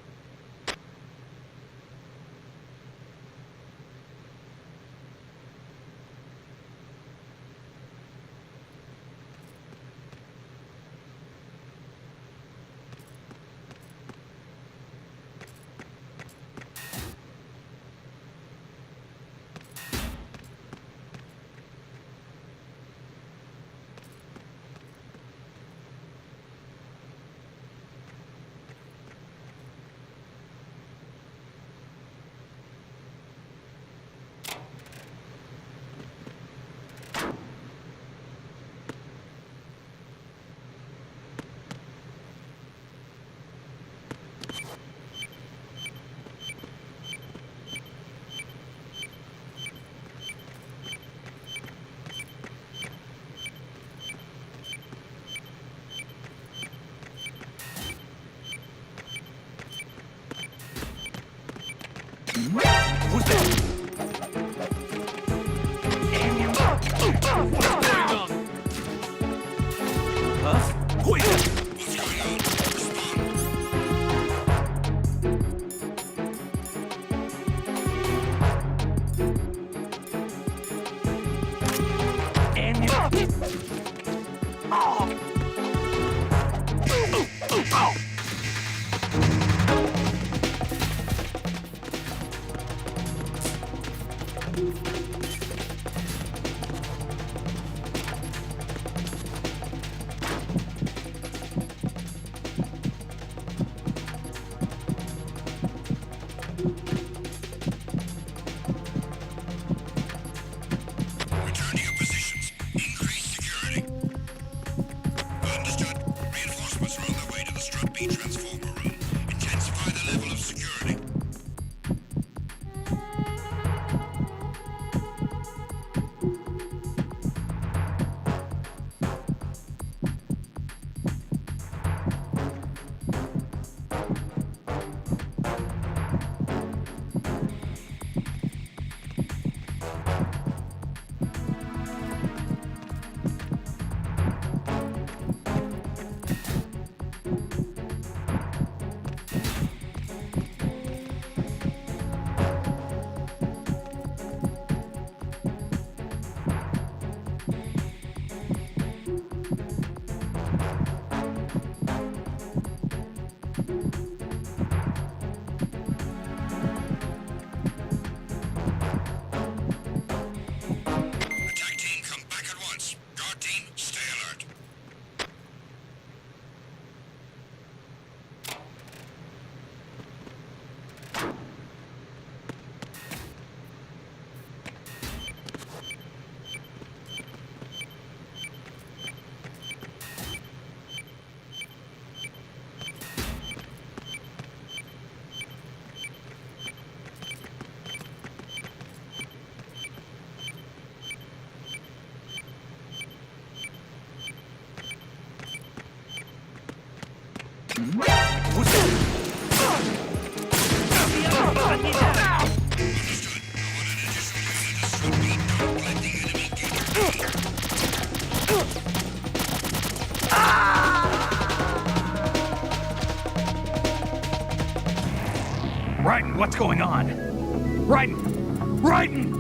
Who's that? Huh? Who is that? What's going on? Respond. Return to your positions. Increase security. Understood. Reinforcements are on their way to the Strut B transformer room. Intensify the level of security. Who's that? The enemy! I need help! Raiden, what's going on? Raiden! Raiden!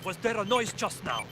Was there a noise just now?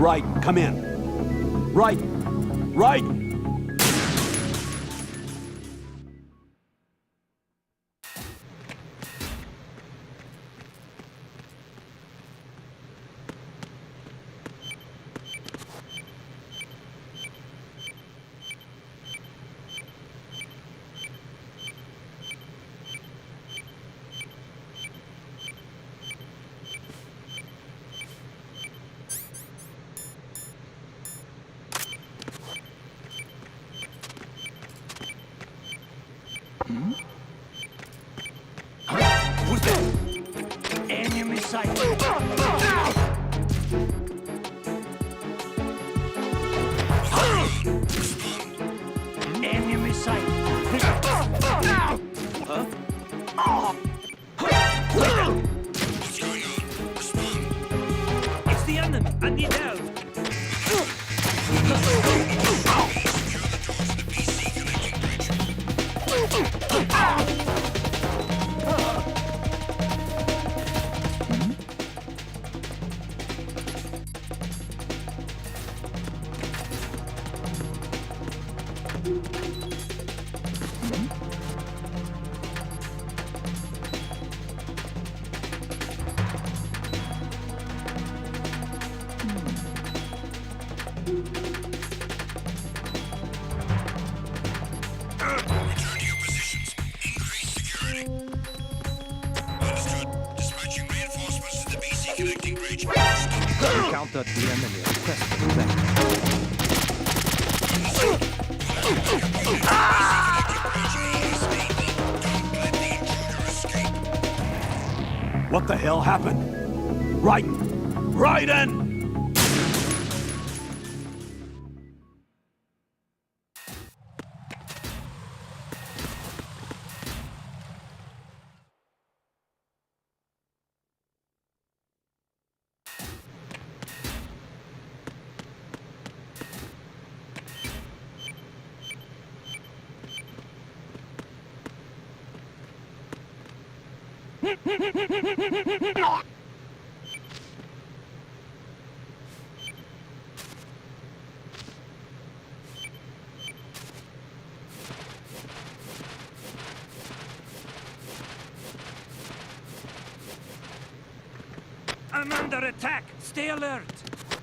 Raiden, come in. Raiden! Raiden! Who's that? Enemy sight! Enemy sight! What's going on? Respond. It's the enemy! I need help! Secure the doors to the BC connecting bridge. Return to your positions. Increase security. Understood. Dispatching reinforcements to the BC connecting bridge. Stop. Counter the enemy. Requesting back. Don't let the intruder escape. What the hell happened? Raiden! Raiden! I'm under attack! Stay alert!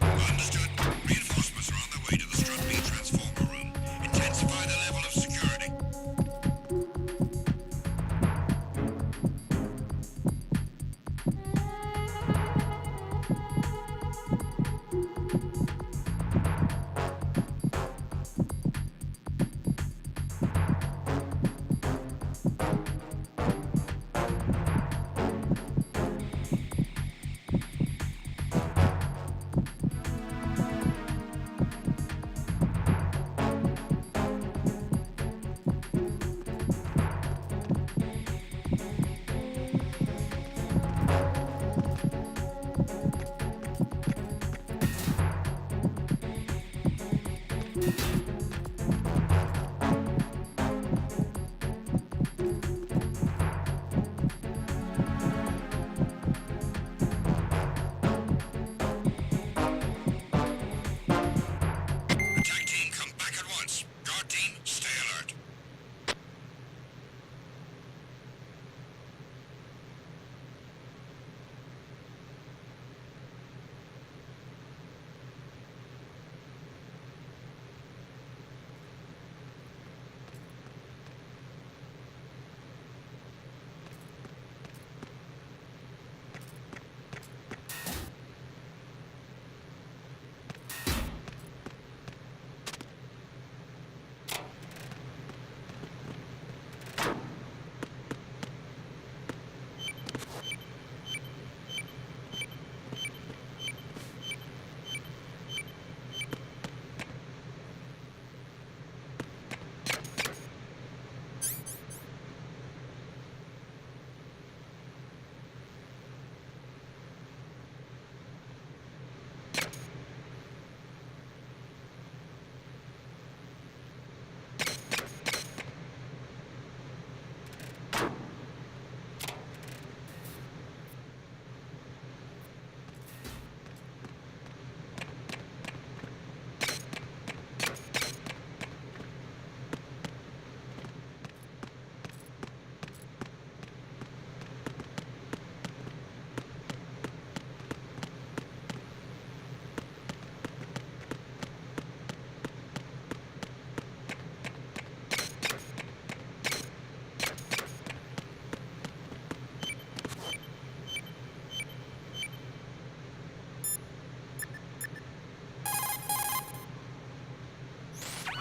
Understood. Reinforcements are on their way to the Strut B transformer room. Intensify the level of security.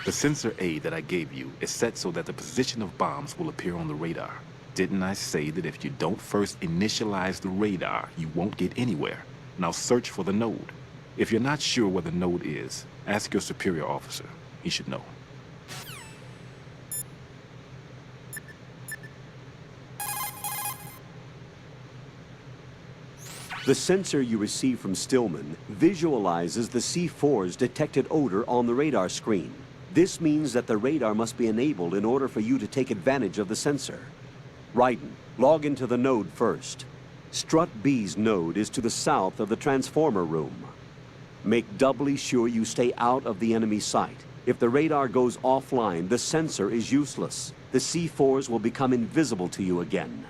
The sensor aid that I gave you is set so that the position of bombs will appear on the radar. Didn't I say that if you don't first initialize the radar, you won't get anywhere? Now search for the node. If you're not sure where the node is, ask your superior officer. He should know. The sensor you receive from Stillman visualizes the C4's detected odor on the radar screen. This means that the radar must be enabled in order for you to take advantage of the sensor. Raiden, log into the node first. Strut B's node is to the south of the transformer room. Make doubly sure you stay out of the enemy sight. If the radar goes offline, the sensor is useless. The C4s will become invisible to you again.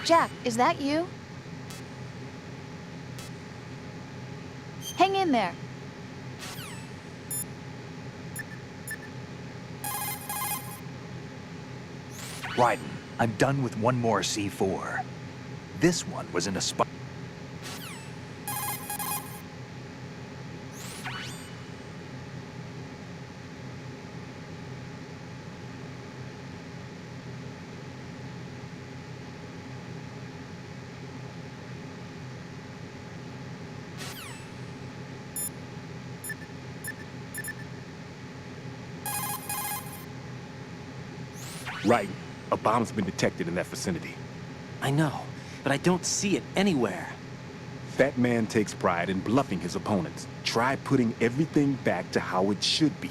Jack, is that you? Hang in there. Raiden, I'm done with one more C4. This one was in a spot. Right. A bomb's been detected in that vicinity. I know, but I don't see it anywhere. Fat Man takes pride in bluffing his opponents. Try putting everything back to how it should be.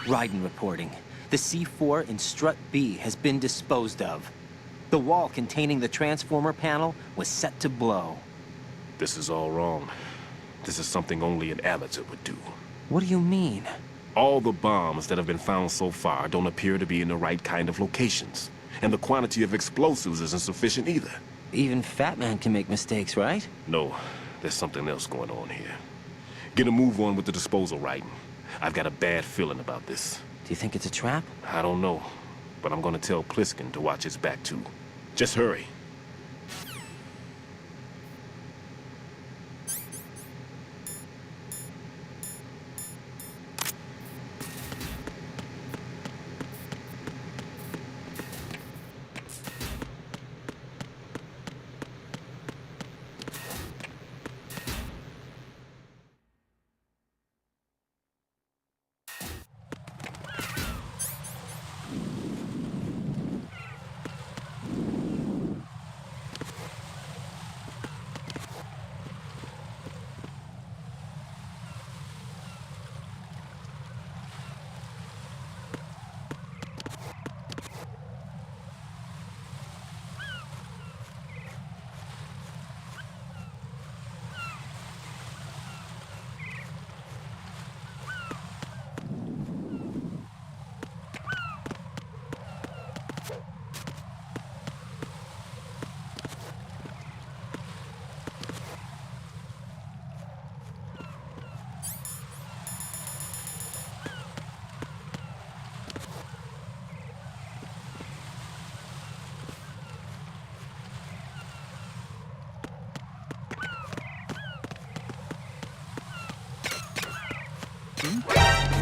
Raiden reporting. The C4 in Strut B has been disposed of. The wall containing the transformer panel was set to blow. This is all wrong. This is something only an amateur would do. What do you mean? All the bombs that have been found so far don't appear to be in the right kind of locations. And the quantity of explosives isn't sufficient either. Even Fat Man can make mistakes, right? No, there's something else going on here. Get a move on with the disposal, Raiden. I've got a bad feeling about this. Do you think it's a trap? I don't know, but I'm gonna tell Pliskin to watch his back too. Just hurry.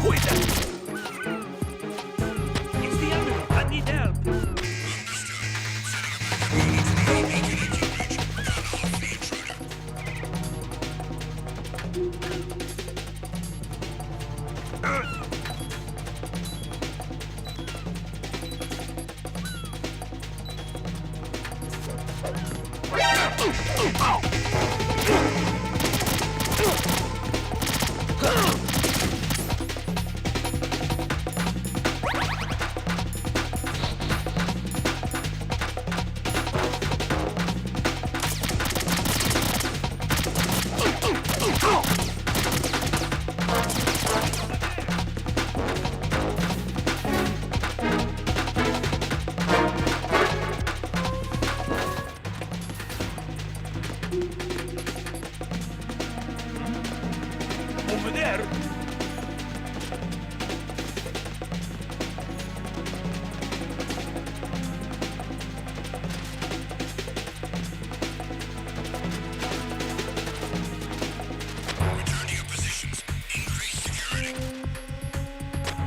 Who is that? It's the enemy. I need help. Over there. Return to your positions. Increase security.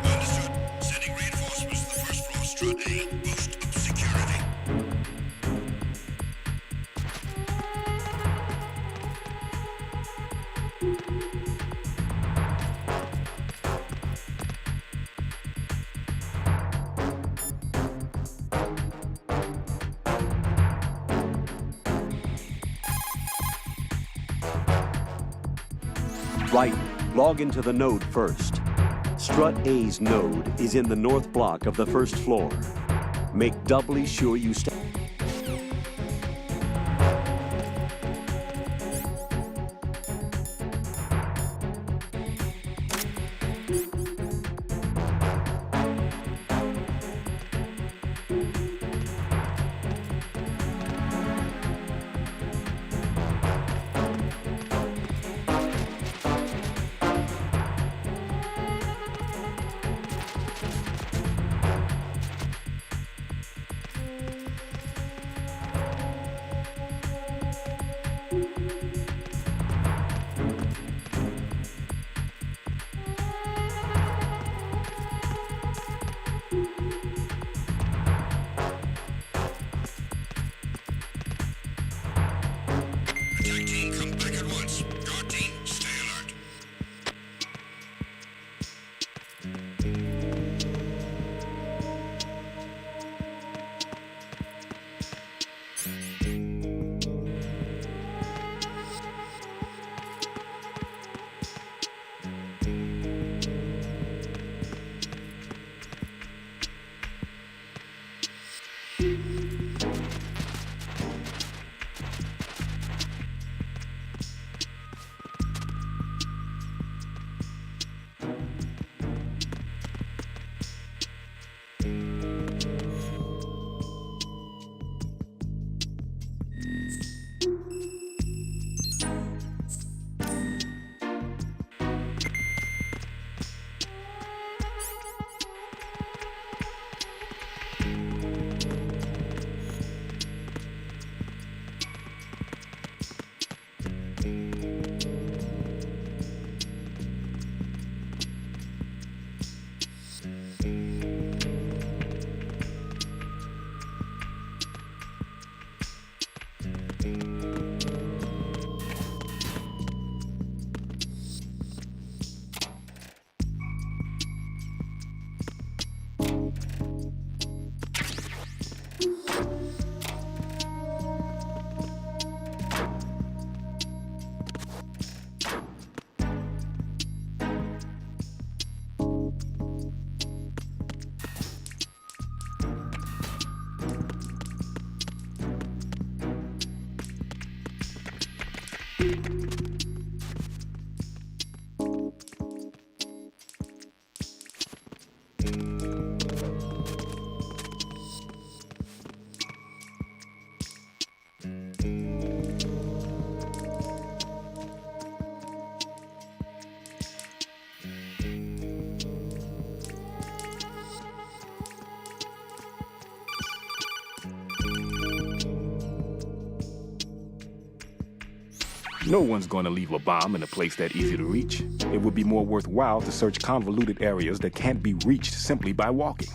Understood. Sending reinforcements to the first floor, Strut A. Boost up security. Right, log into the node first. Strut A's node is in the north block of the first floor. Make doubly sure you stay. No one's going to leave a bomb in a place that easy to reach. It would be more worthwhile to search convoluted areas that can't be reached simply by walking.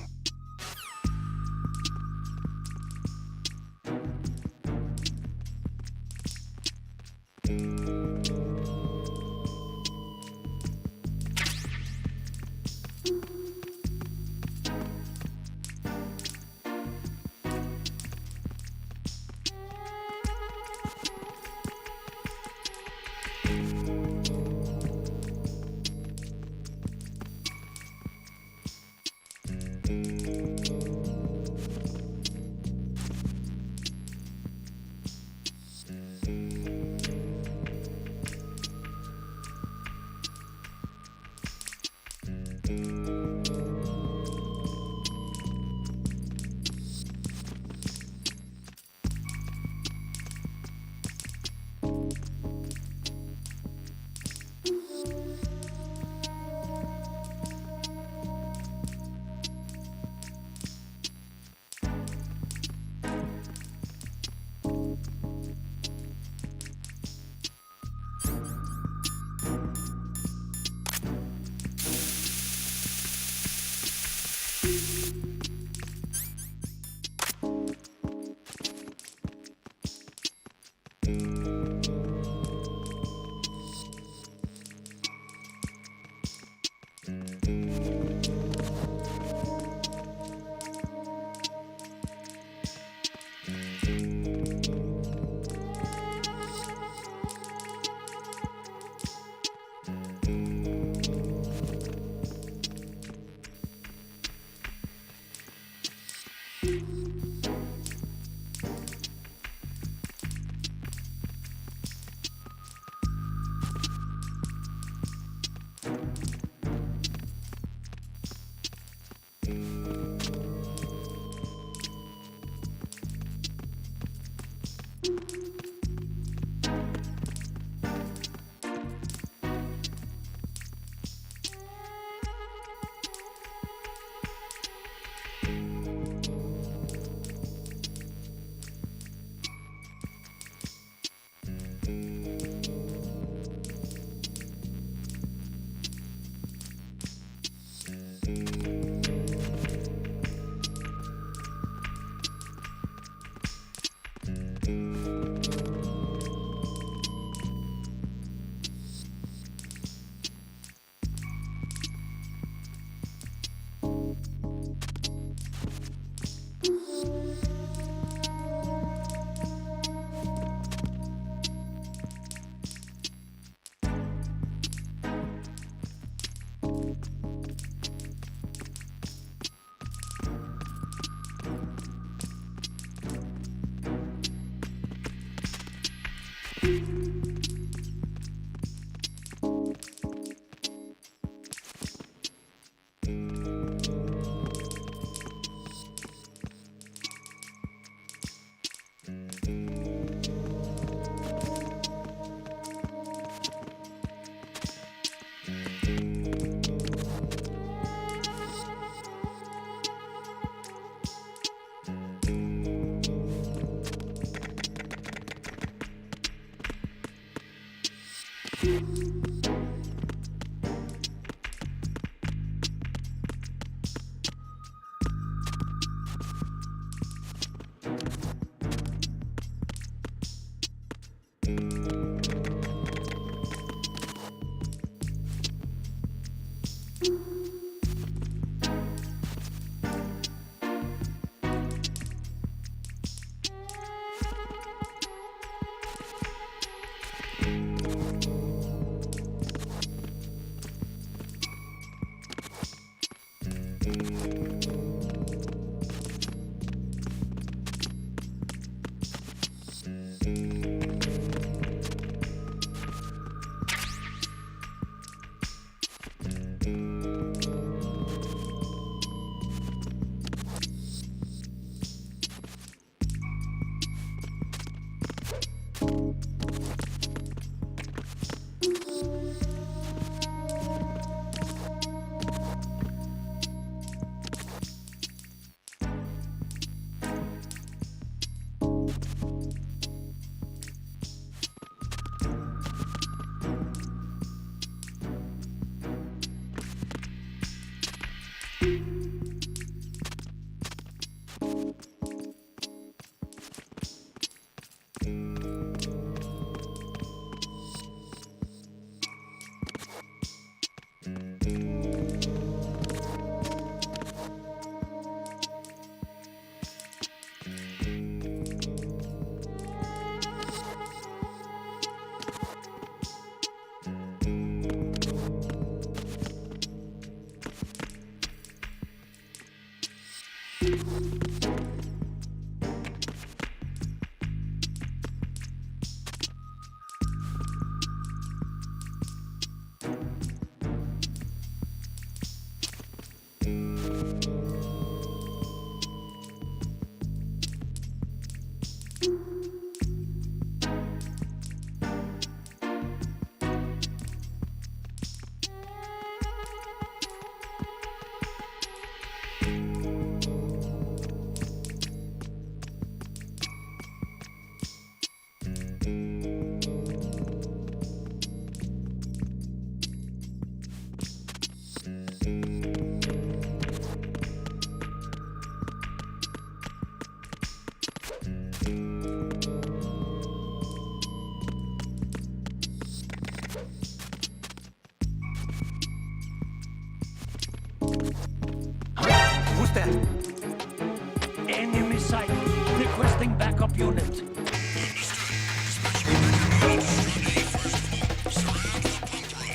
backup unit. Understood. Dispatch your backup unit to Strut A first floor. Surround the pump room.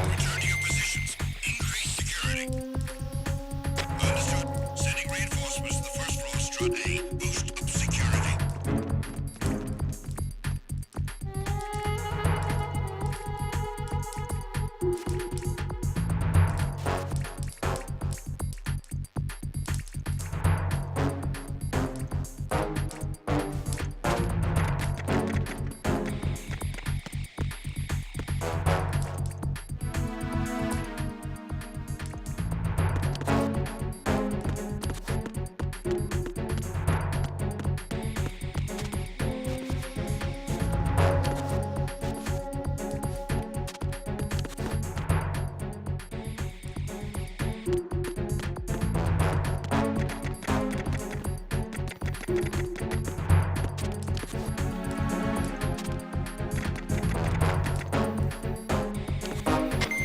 Return to your positions. Increase security. Understood. Sending reinforcements to the first floor of Strut A. Boost up security.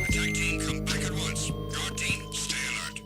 Attack team, come back at once. Guard team, stay alert.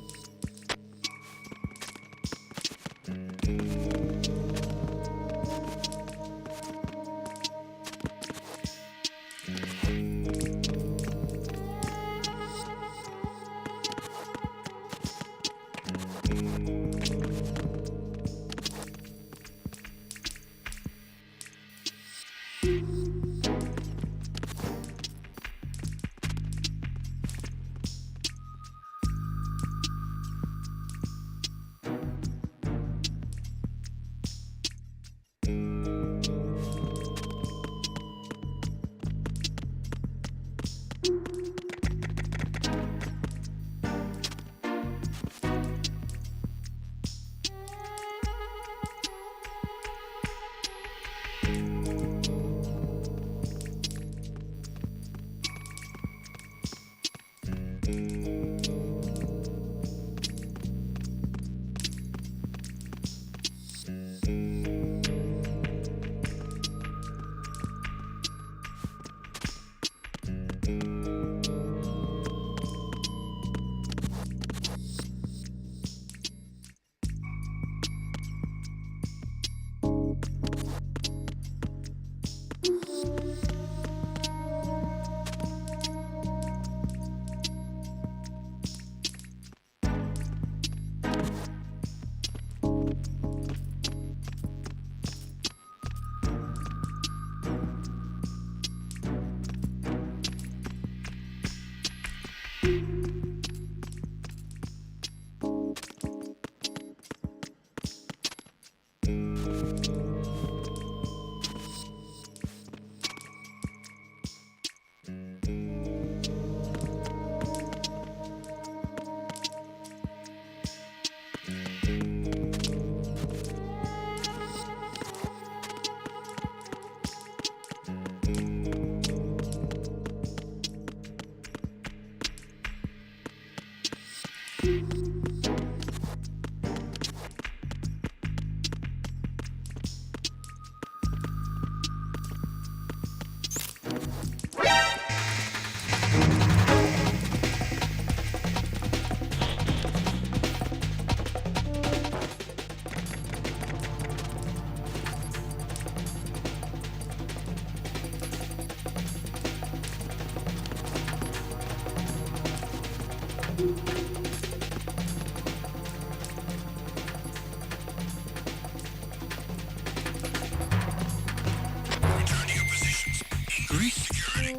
Return to your positions. Increase security.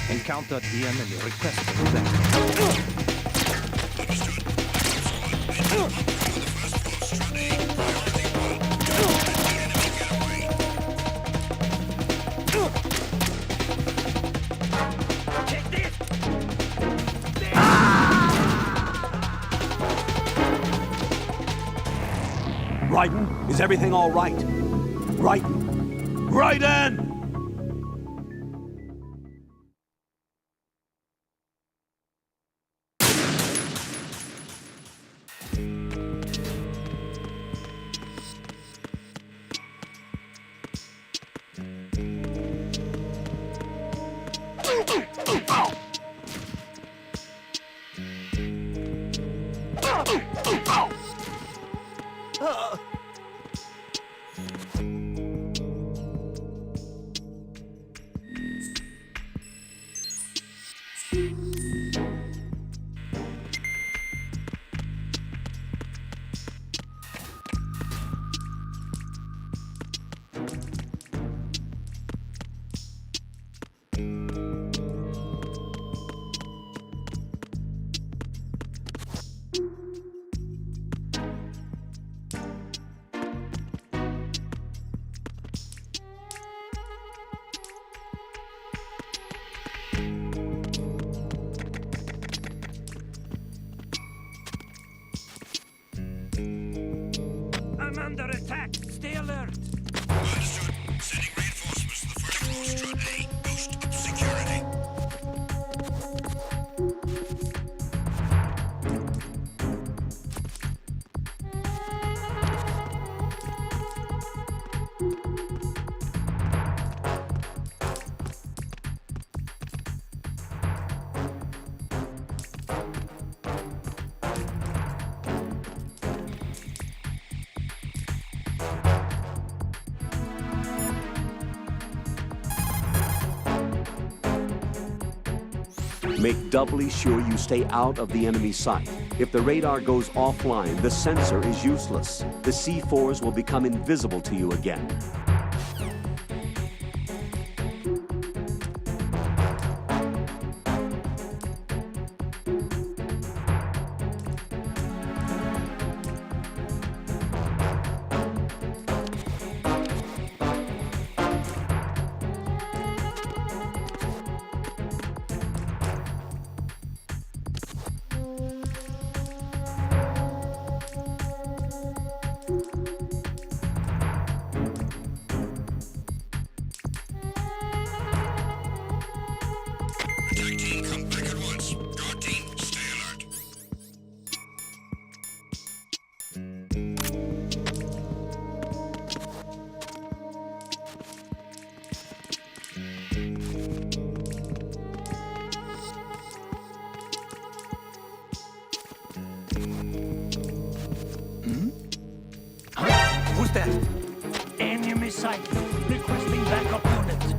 Encountered the enemy. Request pullback. Understood. Backup squad, enter the pump room on the first floor of Strut A. Priority 1. Don't let the enemy get away. Take this! Raiden, is everything all right? Raiden! Raiden! Make doubly sure you stay out of the enemy sight. If the radar goes offline, the sensor is useless. The C4s will become invisible to you again. Attack team, come back at once. Guard team, stay alert. Who's that? Enemy sight. Requesting backup units.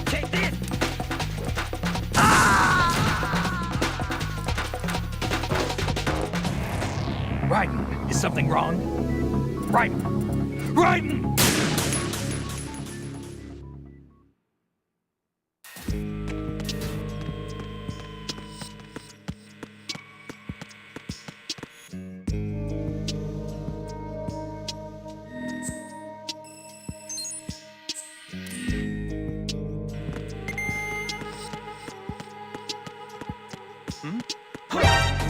Take this! Raiden, is something wrong? Raiden! Raiden!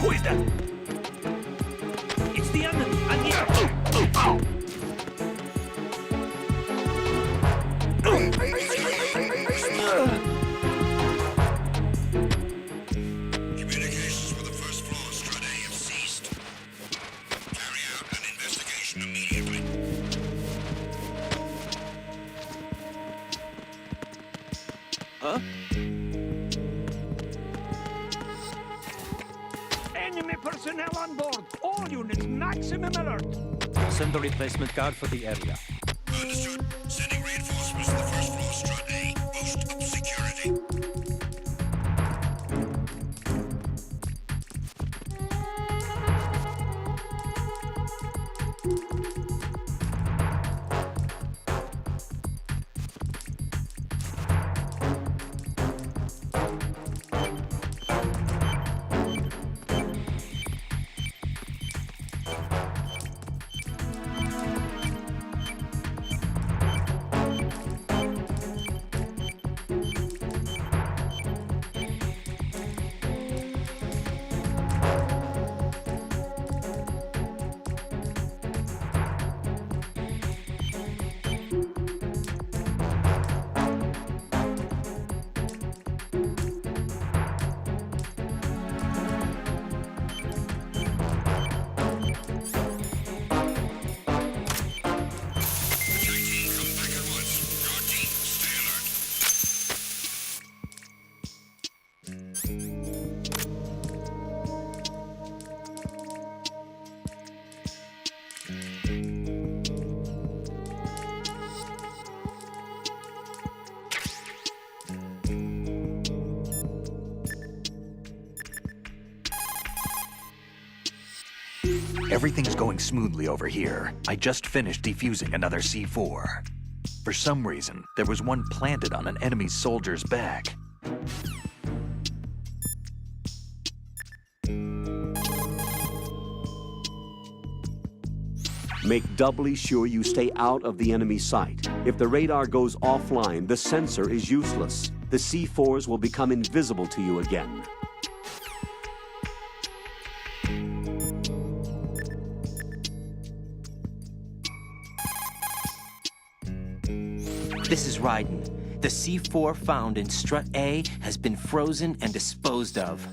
Who is that? It's the enemy. I'm here. Communications with the first floor, Strut A, have ceased. Carry out an investigation immediately. Enemy personnel on board. All units, maximum alert. Send the replacement guard for the area. Understood. Sending reinforcements to the first floor, Strut A. Boost security. Attack team, come back at once. Guard team, stay alert. Everything's going smoothly over here. I just finished defusing another C4. For some reason, there was one planted on an enemy soldier's back. Make doubly sure you stay out of the enemy sight. If the radar goes offline, the sensor is useless. The C4s will become invisible to you again. This is Raiden. The C4 found in Strut A has been frozen and disposed of.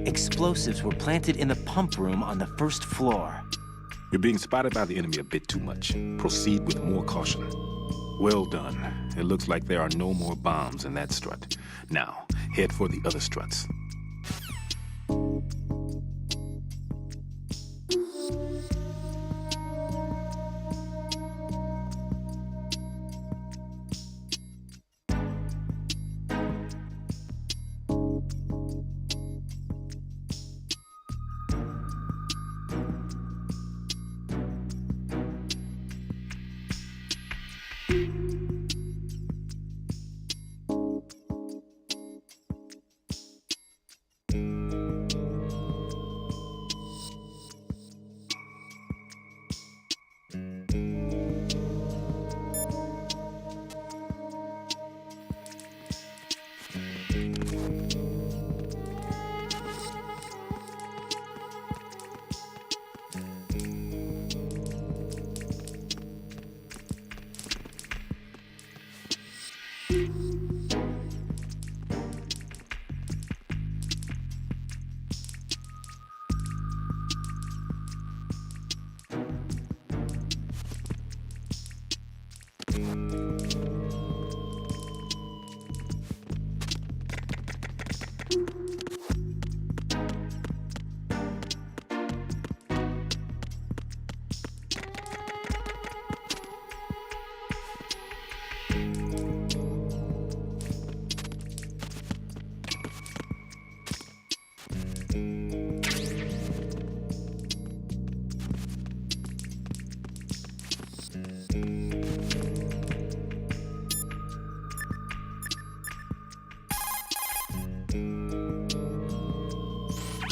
Explosives were planted in the pump room on the first floor. You're being spotted by the enemy a bit too much. Proceed with more caution. Well done. It looks like there are no more bombs in that strut. Now, head for the other struts.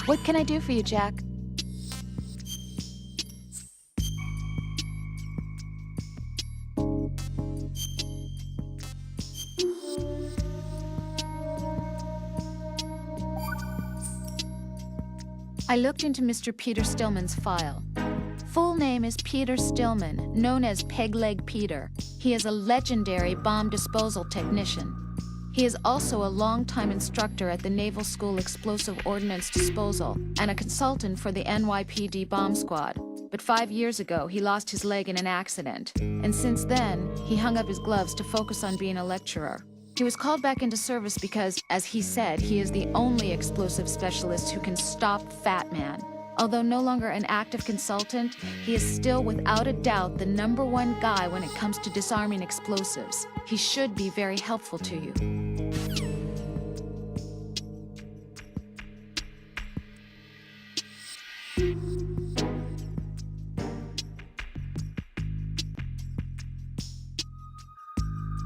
What can I do for you, Jack? I looked into Mr. Peter Stillman's file. Full name is Peter Stillman, known as Pegleg Peter. He is a legendary bomb disposal technician. He is also a longtime instructor at the Naval School Explosive Ordnance Disposal and a consultant for the NYPD bomb squad. But 5 years ago, he lost his leg in an accident. And since then, he hung up his gloves to focus on being a lecturer. He was called back into service because, as he said, he is the only explosive specialist who can stop Fat Man. Although no longer an active consultant, he is still without a doubt the #1 guy when it comes to disarming explosives. He should be very helpful to you.